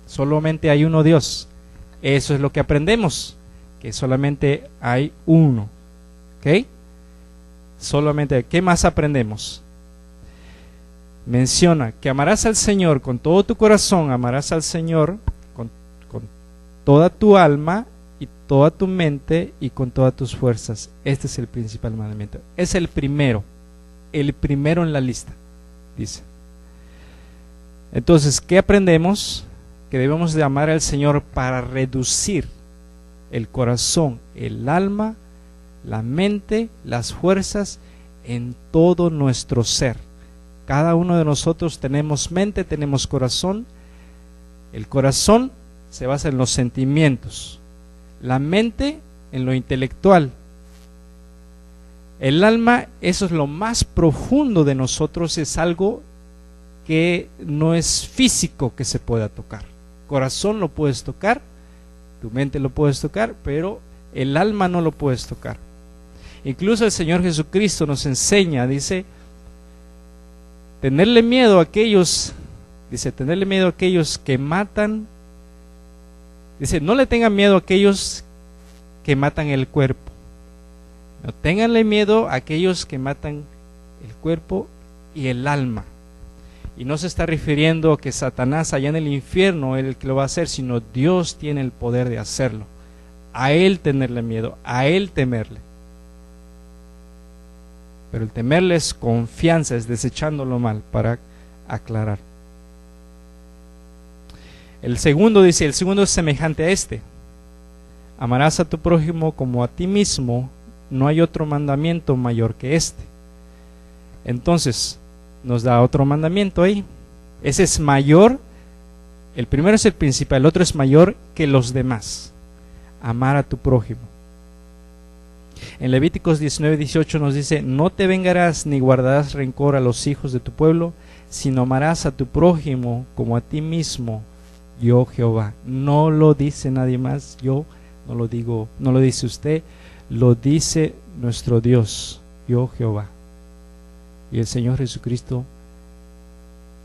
Solamente hay uno Dios. Eso es lo que aprendemos, que solamente hay uno. ¿Ok? Solamente, ¿qué más aprendemos? Menciona que amarás al Señor con todo tu corazón, amarás al Señor con toda tu alma y toda tu mente y con todas tus fuerzas. Este es el principal mandamiento. Es el primero en la lista, dice. Entonces, ¿qué aprendemos? Que debemos de amar al Señor para reducir el corazón, el alma, la mente, las fuerzas en todo nuestro ser. Cada uno de nosotros tenemos mente, tenemos corazón. El corazón se basa en los sentimientos, la mente en lo intelectual. El alma, eso es lo más profundo de nosotros, es algo que no es físico que se pueda tocar. Corazón lo puedes tocar, tu mente lo puedes tocar, pero el alma no lo puedes tocar. Incluso el Señor Jesucristo nos enseña, dice, tenerle miedo a aquellos que matan. Dice, no le tengan miedo a aquellos que matan el cuerpo. No tenganle miedo a aquellos que matan el cuerpo y el alma. Y no se está refiriendo a que Satanás allá en el infierno es el que lo va a hacer, sino Dios tiene el poder de hacerlo. A Él tenerle miedo, a Él temerle. Pero el temerle es confianza, es desechando lo mal, para aclarar. El segundo dice, el segundo es semejante a este: amarás a tu prójimo como a ti mismo. No hay otro mandamiento mayor que este. Entonces nos da otro mandamiento ahí. Ese es mayor. El primero es el principal, el otro es mayor que los demás. Amar a tu prójimo. En Levíticos 19:18 nos dice: no te vengarás ni guardarás rencor a los hijos de tu pueblo, sino amarás a tu prójimo como a ti mismo, yo Jehová. No lo dice nadie más, yo no lo digo, no lo dice usted, lo dice nuestro Dios, yo Jehová. Y el Señor Jesucristo,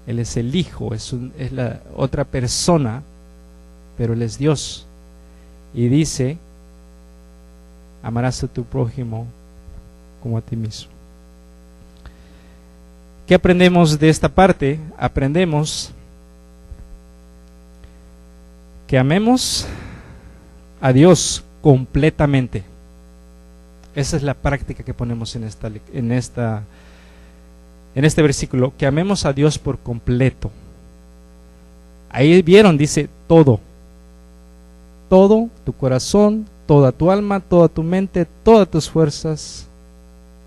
Él es el Hijo, es la otra persona, pero Él es Dios. Y dice: amarás a tu prójimo como a ti mismo. ¿Qué aprendemos de esta parte? Aprendemos que amemos a Dios completamente. Esa es la práctica que ponemos en este versículo, que amemos a Dios por completo. Ahí vieron, dice todo tu corazón, toda tu alma, toda tu mente, todas tus fuerzas,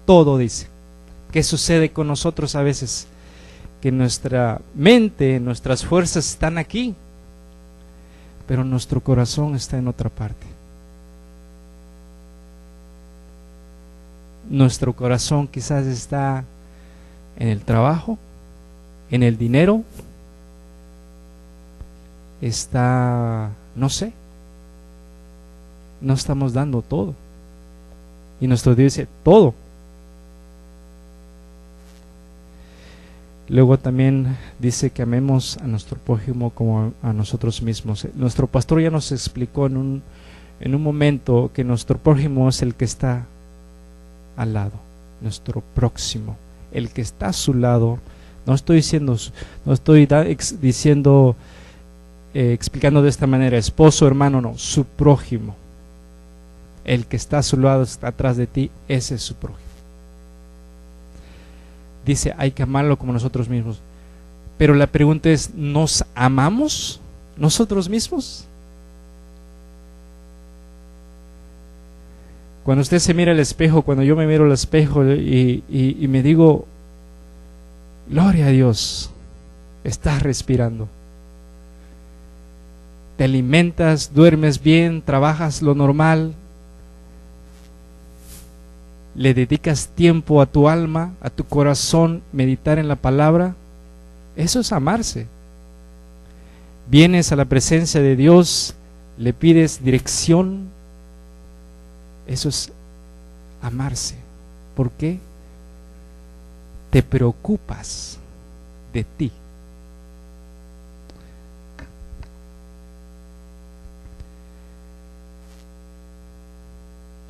todo dice. ¿Qué sucede con nosotros a veces? Que nuestra mente, nuestras fuerzas están aquí, pero nuestro corazón está en otra parte. Nuestro corazón quizás está en el trabajo, en el dinero, está, no sé, no estamos dando todo. Y nuestro Dios dice todo. Luego también dice que amemos a nuestro prójimo como a nosotros mismos. Nuestro pastor ya nos explicó en un momento que nuestro prójimo es el que está al lado, nuestro próximo, el que está a su lado. No estoy diciendo, explicando de esta manera, esposo, hermano, no, su prójimo. El que está a su lado, está atrás de ti, ese es su prójimo. Dice, hay que amarlo como nosotros mismos. Pero la pregunta es, ¿nos amamos nosotros mismos? Cuando usted se mira al espejo, cuando yo me miro al espejo y me digo, gloria a Dios, estás respirando. Te alimentas, duermes bien, trabajas lo normal. Le dedicas tiempo a tu alma, a tu corazón, meditar en la palabra. Eso es amarse. Vienes a la presencia de Dios, le pides dirección. Eso es amarse. ¿Por qué? Te preocupas de ti.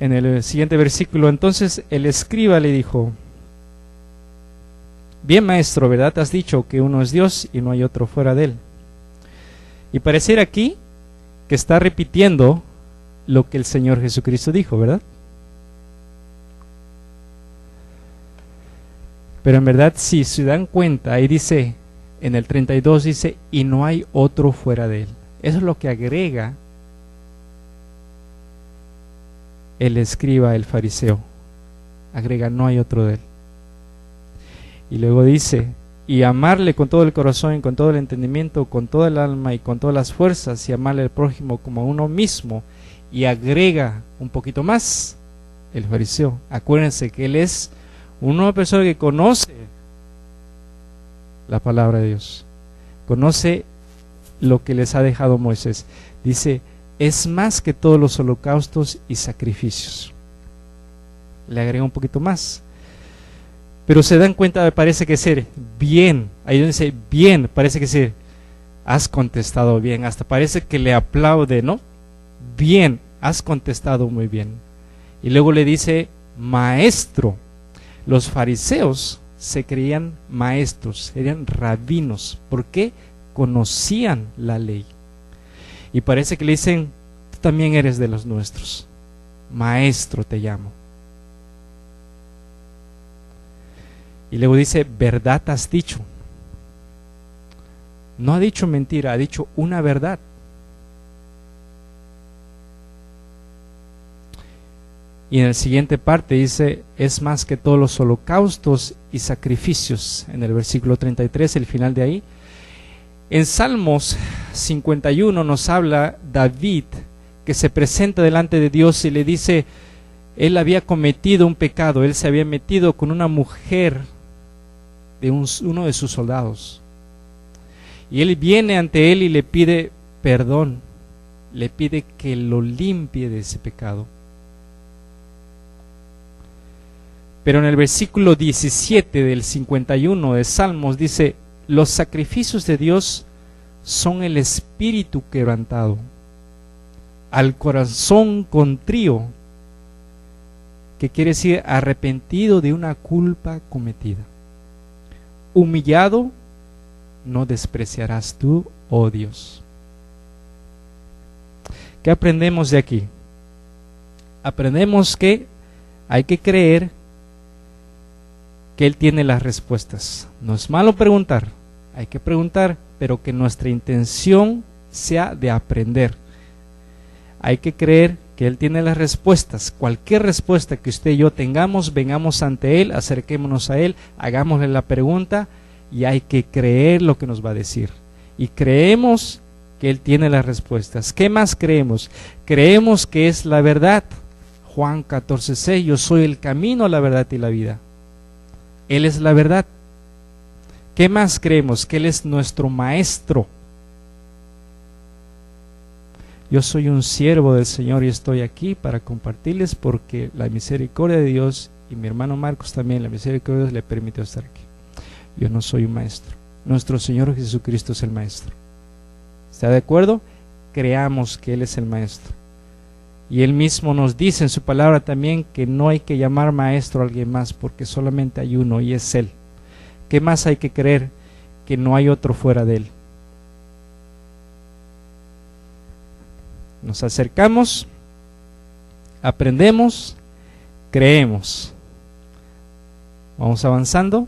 En el siguiente versículo, entonces el escriba le dijo, bien maestro, ¿verdad? Has dicho que uno es Dios y no hay otro fuera de él. Y pareciera aquí que está repitiendo lo que el Señor Jesucristo dijo, ¿verdad? Pero en verdad, si se dan cuenta, ahí dice, en el 32 dice, y no hay otro fuera de él. Eso es lo que agrega el escriba, el fariseo. Agrega, no hay otro de él. Y luego dice, y amarle con todo el corazón, con todo el entendimiento, con toda el alma y con todas las fuerzas, y amarle al prójimo como a uno mismo. Y agrega un poquito más el fariseo. Acuérdense que él es una persona que conoce la palabra de Dios, conoce lo que les ha dejado Moisés. Dice, es más que todos los holocaustos y sacrificios. Le agrega un poquito más. Pero se dan cuenta, me parece que ser bien, ahí donde dice bien, parece que ser, has contestado bien, hasta parece que le aplaude, ¿no? Bien, has contestado muy bien. Y luego le dice, maestro. Los fariseos se creían maestros, eran rabinos, porque conocían la ley. Y parece que le dicen, tú también eres de los nuestros, maestro te llamo. Y luego dice, verdad has dicho. No ha dicho mentira, ha dicho una verdad. Y en la siguiente parte dice, es más que todos los holocaustos y sacrificios. En el versículo 33, el final de ahí. En Salmos 51 nos habla David, que se presenta delante de Dios y le dice, él había cometido un pecado, él se había metido con una mujer de uno de sus soldados. Y él viene ante él y le pide perdón, le pide que lo limpie de ese pecado. Pero en el versículo 17 del 51 de Salmos dice, los sacrificios de Dios son el espíritu quebrantado, al corazón contrío, que quiere decir arrepentido de una culpa cometida. Humillado, no despreciarás tú, oh Dios. ¿Qué aprendemos de aquí? Aprendemos que hay que creer que Él tiene las respuestas. No es malo preguntar, hay que preguntar, pero que nuestra intención sea de aprender. Hay que creer que Él tiene las respuestas. Cualquier respuesta que usted y yo tengamos, vengamos ante Él, acerquémonos a Él, hagámosle la pregunta y hay que creer lo que nos va a decir. Y creemos que Él tiene las respuestas. ¿Qué más creemos? Creemos que es la verdad. Juan 14:6, yo soy el camino, la verdad y la vida. Él es la verdad. ¿Qué más creemos? Que Él es nuestro maestro. Yo soy un siervo del Señor y estoy aquí para compartirles porque la misericordia de Dios, y mi hermano Marcos también, la misericordia de Dios le permitió estar aquí. Yo no soy un maestro. Nuestro Señor Jesucristo es el maestro. ¿Está de acuerdo? Creamos que Él es el maestro. Y Él mismo nos dice en su palabra también que no hay que llamar maestro a alguien más porque solamente hay uno y es Él. ¿Qué más hay que creer? Que no hay otro fuera de Él. Nos acercamos, aprendemos, creemos. Vamos avanzando.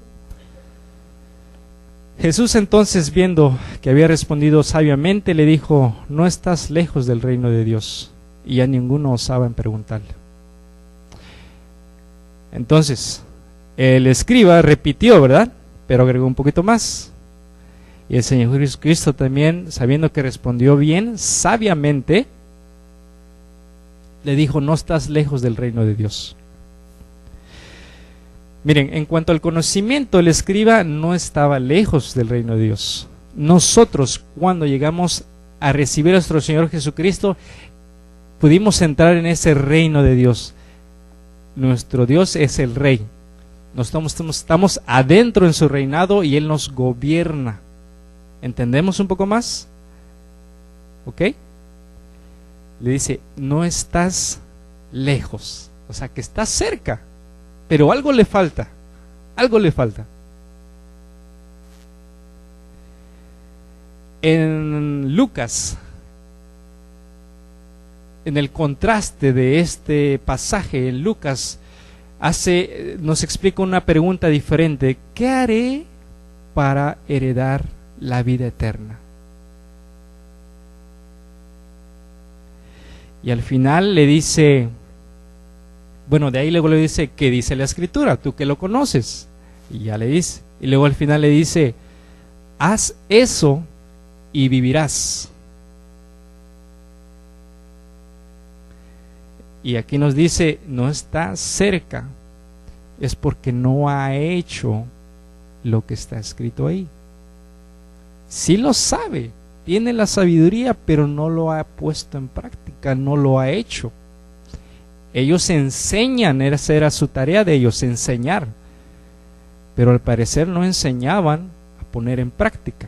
Jesús entonces, viendo que había respondido sabiamente, le dijo: no estás lejos del reino de Dios. Y ya ninguno osaba en preguntarle. Entonces, el escriba repitió, ¿verdad? Pero agregó un poquito más. Y el Señor Jesucristo también, sabiendo que respondió bien, sabiamente, le dijo: no estás lejos del reino de Dios. Miren, en cuanto al conocimiento, el escriba no estaba lejos del reino de Dios. Nosotros, cuando llegamos a recibir a nuestro Señor Jesucristo, pudimos entrar en ese reino de Dios. Nuestro Dios es el Rey. Estamos adentro en su reinado y Él nos gobierna. ¿Entendemos un poco más? ¿Ok? Le dice: no estás lejos. O sea, que estás cerca. Pero algo le falta. Algo le falta. En Lucas, en el contraste de este pasaje, en Lucas nos explica una pregunta diferente. ¿Qué haré para heredar la vida eterna? Y al final le dice, bueno, de ahí luego le dice: ¿qué dice la Escritura? Tú que lo conoces. Y ya le dice. Y luego al final le dice: haz eso y vivirás. Y aquí nos dice: no está cerca. Es porque no ha hecho lo que está escrito ahí. Sí lo sabe, tiene la sabiduría, pero no lo ha puesto en práctica, no lo ha hecho. Ellos enseñan, esa era su tarea de ellos, enseñar. Pero al parecer no enseñaban a poner en práctica.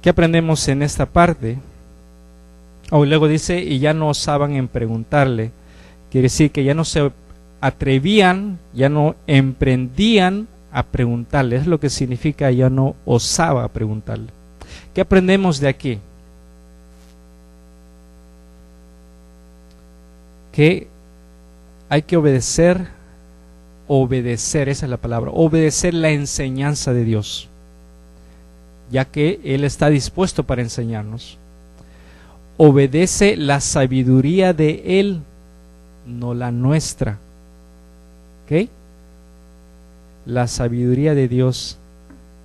¿Qué aprendemos en esta parte? Luego dice: y ya no osaban en preguntarle. Quiere decir que ya no se atrevían, ya no emprendían a preguntarle. Es lo que significa ya no osaba preguntarle. ¿Qué aprendemos de aquí? Que hay que obedecer, esa es la palabra, obedecer la enseñanza de Dios, ya que Él está dispuesto para enseñarnos. Obedece la sabiduría de Él, no la nuestra. ¿Ok? La sabiduría de Dios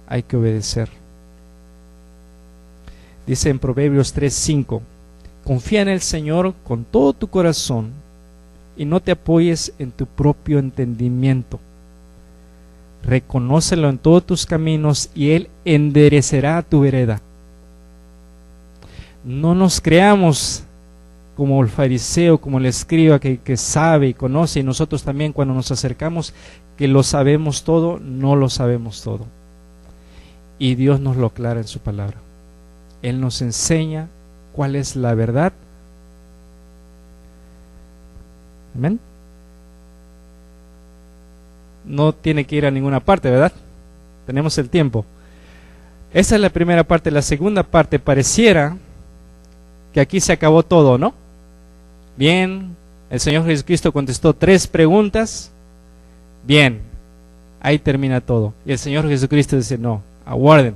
hay que obedecer. Dice en Proverbios 3:5: confía en el Señor con todo tu corazón y no te apoyes en tu propio entendimiento. Reconócelo en todos tus caminos y Él enderecerá tu vereda. No nos creamos como el fariseo, como el escriba que sabe y conoce, y nosotros también cuando nos acercamos que lo sabemos todo. No lo sabemos todo. Y Dios nos lo aclara en su palabra. Él nos enseña cuál es la verdad. Amén. No tiene que ir a ninguna parte, ¿verdad? Tenemos el tiempo. Esa es la primera parte. La segunda parte, pareciera que aquí se acabó todo, ¿no? Bien, el Señor Jesucristo contestó 3 preguntas. Bien, ahí termina todo. Y el Señor Jesucristo dice: no, aguarden,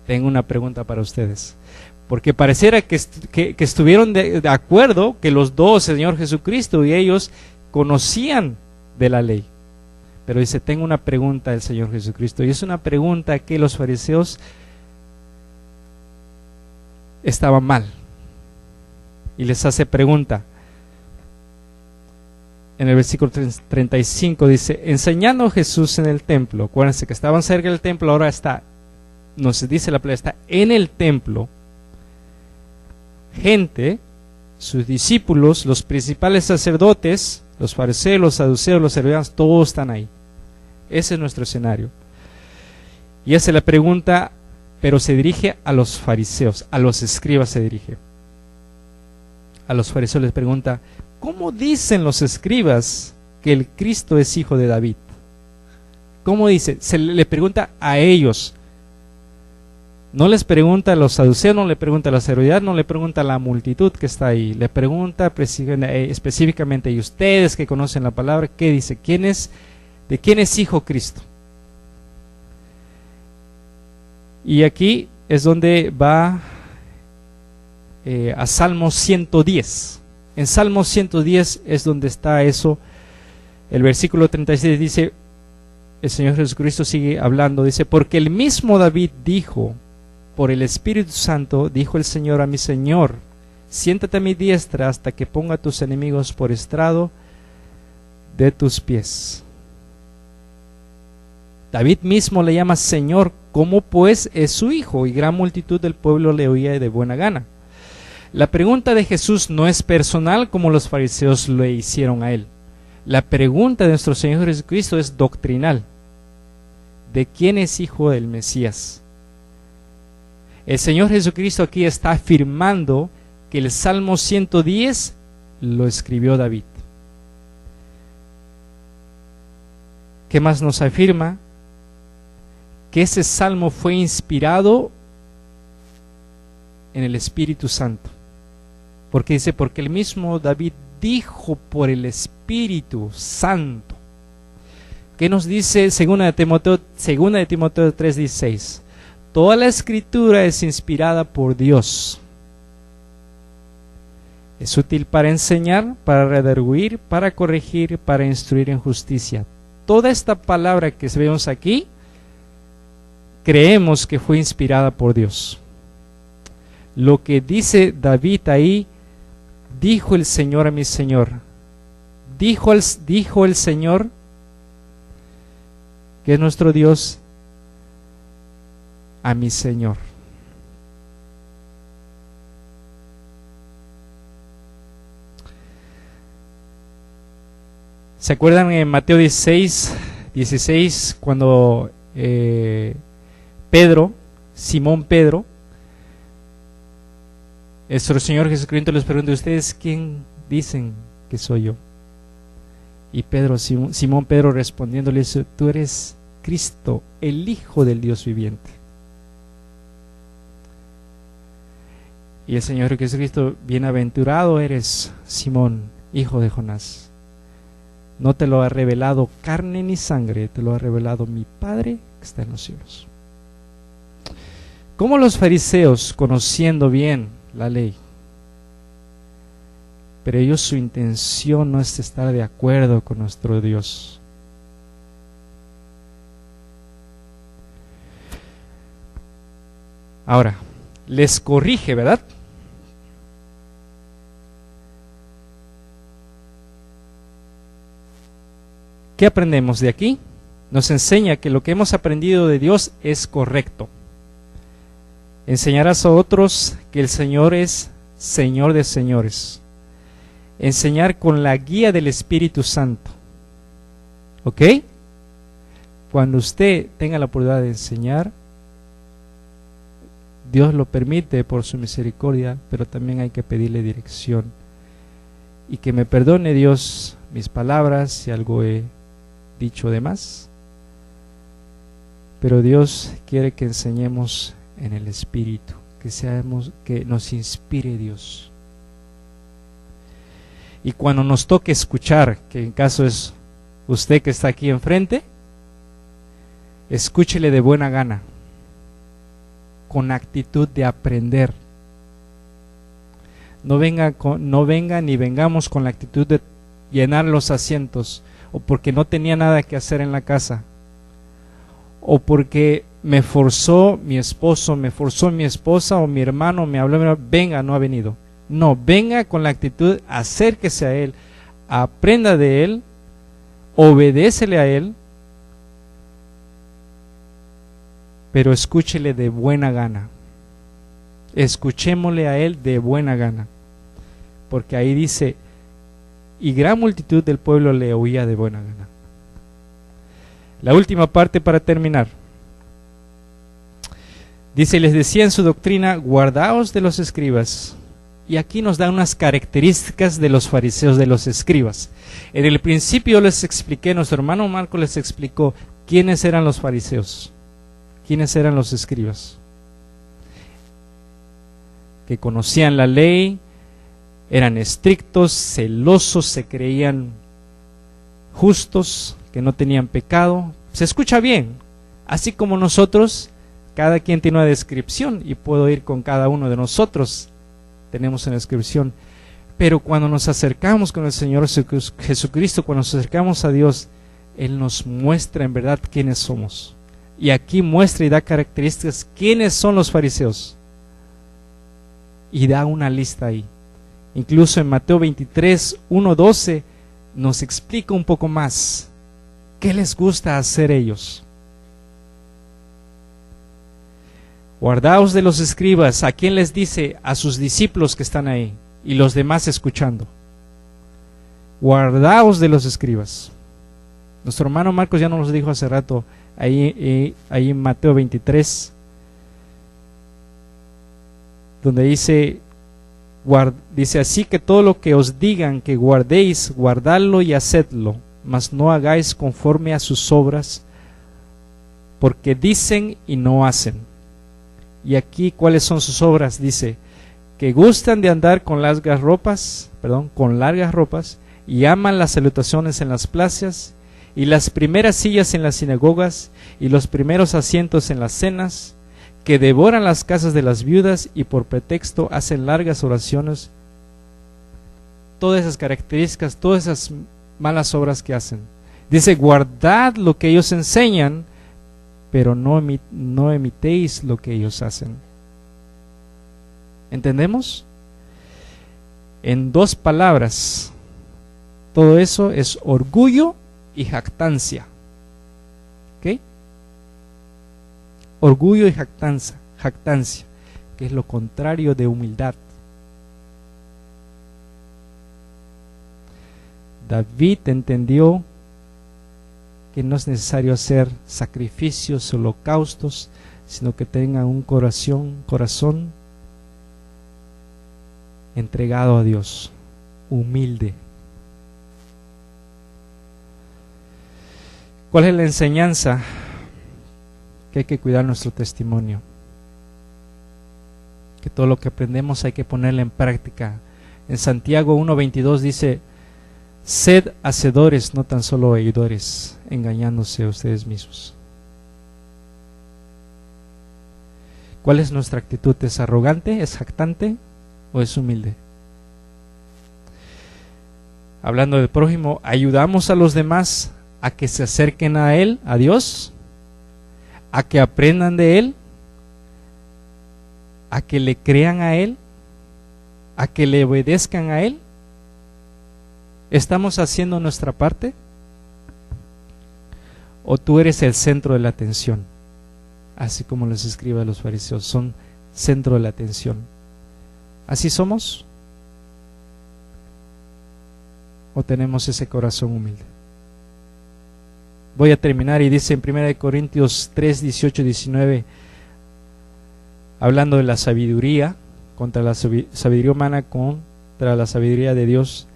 tengo una pregunta para ustedes. Porque pareciera que estuvieron de acuerdo, que los dos, el Señor Jesucristo y ellos, conocían de la ley. Pero dice: tengo una pregunta del Señor Jesucristo. Y es una pregunta que los fariseos estaban mal. Y les hace pregunta: en el versículo 35 dice, enseñando Jesús en el templo, acuérdense que estaban cerca del templo, ahora está, nos dice la palabra, está en el templo, gente, sus discípulos, los principales sacerdotes, los fariseos, los saduceos, los herodianos, todos están ahí. Ese es nuestro escenario. Y hace la pregunta, pero se dirige a los fariseos, a los escribas se dirige. A los fariseos les pregunta, ¿cómo dicen los escribas que el Cristo es hijo de David? ¿Cómo dice? Se le pregunta a ellos. No les pregunta a los saduceos, no le pregunta a la herodianos, no le pregunta a la multitud que está ahí. Le pregunta específicamente, y ustedes que conocen la palabra, ¿qué dice? ¿De quién es hijo Cristo? Y aquí es donde va a Salmo 110. En Salmo 110 es donde está eso. El versículo 36 dice, el Señor Jesucristo sigue hablando, dice, porque el mismo David dijo, por el Espíritu Santo, dijo el Señor a mi Señor, siéntate a mi diestra hasta que ponga a tus enemigos por estrado de tus pies. David mismo le llama Señor, como pues es su hijo, y gran multitud del pueblo le oía de buena gana. La pregunta de Jesús no es personal como los fariseos le hicieron a él. La pregunta de nuestro Señor Jesucristo es doctrinal. ¿De quién es hijo del Mesías? El Señor Jesucristo aquí está afirmando que el Salmo 110 lo escribió David. ¿Qué más nos afirma? Que ese salmo fue inspirado en el Espíritu Santo. Porque dice, porque el mismo David dijo por el Espíritu Santo. ¿Qué nos dice 2 de Timoteo 3:16? Toda la escritura es inspirada por Dios. Es útil para enseñar, para redarguir, para corregir, para instruir en justicia. Toda esta palabra que vemos aquí, creemos que fue inspirada por Dios. Lo que dice David ahí, dijo el Señor a mi Señor. Dijo el Señor, que es nuestro Dios, a mi Señor. ¿Se acuerdan en Mateo 16, cuando Simón Pedro, nuestro Señor Jesucristo les pregunta, ¿ustedes quién dicen que soy yo? Y Simón Pedro respondiendo le dice, tú eres Cristo, el Hijo del Dios viviente. Y el Señor Jesucristo, bienaventurado eres, Simón, hijo de Jonás. No te lo ha revelado carne ni sangre, te lo ha revelado mi Padre que está en los cielos. Como los fariseos, conociendo bien la ley, pero ellos, su intención no es estar de acuerdo con nuestro Dios. Ahora, les corrige, ¿verdad? ¿Qué aprendemos de aquí? Nos enseña que lo que hemos aprendido de Dios es correcto. Enseñarás a otros que el Señor es Señor de señores. Enseñar con la guía del Espíritu Santo. ¿Ok? Cuando usted tenga la oportunidad de enseñar, Dios lo permite por su misericordia, pero también hay que pedirle dirección. Y que me perdone Dios mis palabras si algo he dicho de más. Pero Dios quiere que enseñemos en el Espíritu, que nos inspire Dios. Y cuando nos toque escuchar, que en caso es usted que está aquí enfrente, escúchele de buena gana, con actitud de aprender. No venga ni vengamos con la actitud de llenar los asientos, o porque no tenía nada que hacer en la casa, o porque me forzó mi esposo, me forzó mi esposa, o mi hermano me habló, venga, no ha venido. No, venga con la actitud, acérquese a Él, aprenda de Él, obedécele a Él, pero escúchele de buena gana. Escuchémosle a Él de buena gana. Porque ahí dice, y gran multitud del pueblo le oía de buena gana. La última parte para terminar. Dice, les decía en su doctrina, guardaos de los escribas. Y aquí nos da unas características de los fariseos, de los escribas. En el principio les expliqué, nuestro hermano Marco les explicó quiénes eran los fariseos, quiénes eran los escribas. Que conocían la ley, eran estrictos, celosos, se creían justos, que no tenían pecado. Se escucha bien, así como nosotros, cada quien tiene una descripción y puedo ir con cada uno de nosotros, tenemos una descripción. Pero cuando nos acercamos con el Señor Jesucristo, cuando nos acercamos a Dios, Él nos muestra en verdad quiénes somos. Y aquí muestra y da características quiénes son los fariseos. Y da una lista ahí. Incluso en Mateo 23, 1-12 nos explica un poco más qué les gusta hacer ellos. Guardaos de los escribas. ¿A quién les dice? A sus discípulos que están ahí y los demás escuchando. Guardaos de los escribas. Nuestro hermano Marcos ya nos lo dijo hace rato ahí en Mateo 23, donde dice así que todo lo que os digan que guardéis, guardadlo y hacedlo, mas no hagáis conforme a sus obras, porque dicen y no hacen. Y aquí, ¿cuáles son sus obras? Dice, que gustan de andar con largas ropas, y aman las salutaciones en las plazas, y las primeras sillas en las sinagogas, y los primeros asientos en las cenas, que devoran las casas de las viudas y por pretexto hacen largas oraciones. Todas esas características, todas esas malas obras que hacen. Dice, guardad lo que ellos enseñan, pero no imitéis lo que ellos hacen. ¿Entendemos? En dos palabras, todo eso es orgullo y jactancia. ¿Ok? Orgullo y jactancia, que es lo contrario de humildad. David entendió que no es necesario hacer sacrificios, holocaustos, sino que tenga un corazón entregado a Dios, humilde. ¿Cuál es la enseñanza? Que hay que cuidar nuestro testimonio, que todo lo que aprendemos hay que ponerlo en práctica. En Santiago 1:22 dice, sed hacedores, no tan solo oidores, engañándose a ustedes mismos. ¿Cuál es nuestra actitud? ¿Es arrogante? ¿Es jactante? ¿O es humilde? Hablando del prójimo, ¿ayudamos a los demás a que se acerquen a Él, a Dios? ¿A que aprendan de Él? ¿A que le crean a Él? ¿A que le obedezcan a Él? ¿Estamos haciendo nuestra parte? ¿O tú eres el centro de la atención? Así como los escribas los fariseos son centro de la atención. ¿Así somos? ¿O tenemos ese corazón humilde? Voy a terminar y dice en 1 Corintios 3, 18, 19, hablando de la sabiduría, contra la sabiduría humana, contra la sabiduría de Dios.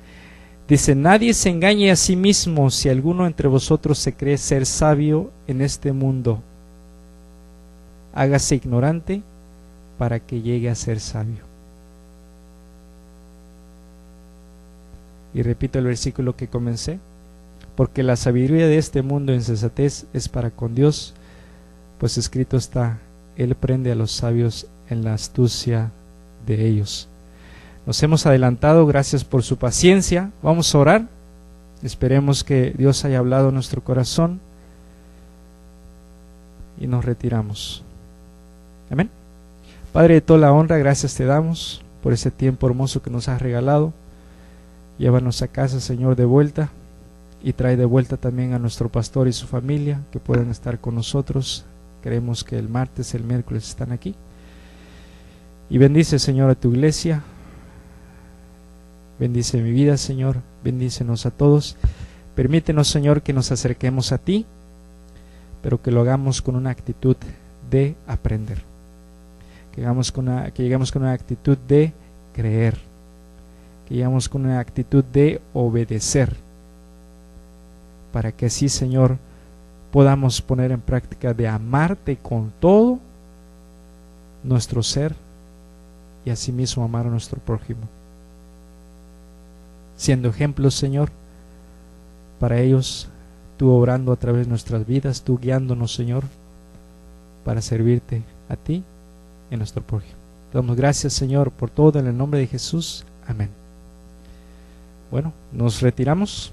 Dice, nadie se engañe a sí mismo. Si alguno entre vosotros se cree ser sabio en este mundo, hágase ignorante para que llegue a ser sabio. Y repito el versículo que comencé. Porque la sabiduría de este mundo insensatez es para con Dios, pues escrito está, Él prende a los sabios en la astucia de ellos. Nos hemos adelantado, gracias por su paciencia. Vamos a orar. Esperemos que Dios haya hablado a nuestro corazón y nos retiramos. Amén. Padre de toda la honra, gracias te damos por ese tiempo hermoso que nos has regalado. Llévanos a casa, Señor, de vuelta, y trae de vuelta también a nuestro pastor y su familia, que puedan estar con nosotros. Creemos que el martes, el miércoles están aquí. Y bendice, Señor, a tu iglesia. Bendice mi vida, Señor. Bendícenos a todos. Permítenos, Señor, que nos acerquemos a ti, pero que lo hagamos con una actitud de aprender. Que lleguemos con una actitud de creer. Que lleguemos con una actitud de obedecer. Para que así, Señor, podamos poner en práctica de amarte con todo nuestro ser y asimismo amar a nuestro prójimo, siendo ejemplos, Señor, para ellos, tú obrando a través de nuestras vidas, tú guiándonos, Señor, para servirte a ti y a nuestro prójimo. Te damos gracias, Señor, por todo, en el nombre de Jesús. Amén. Bueno, nos retiramos.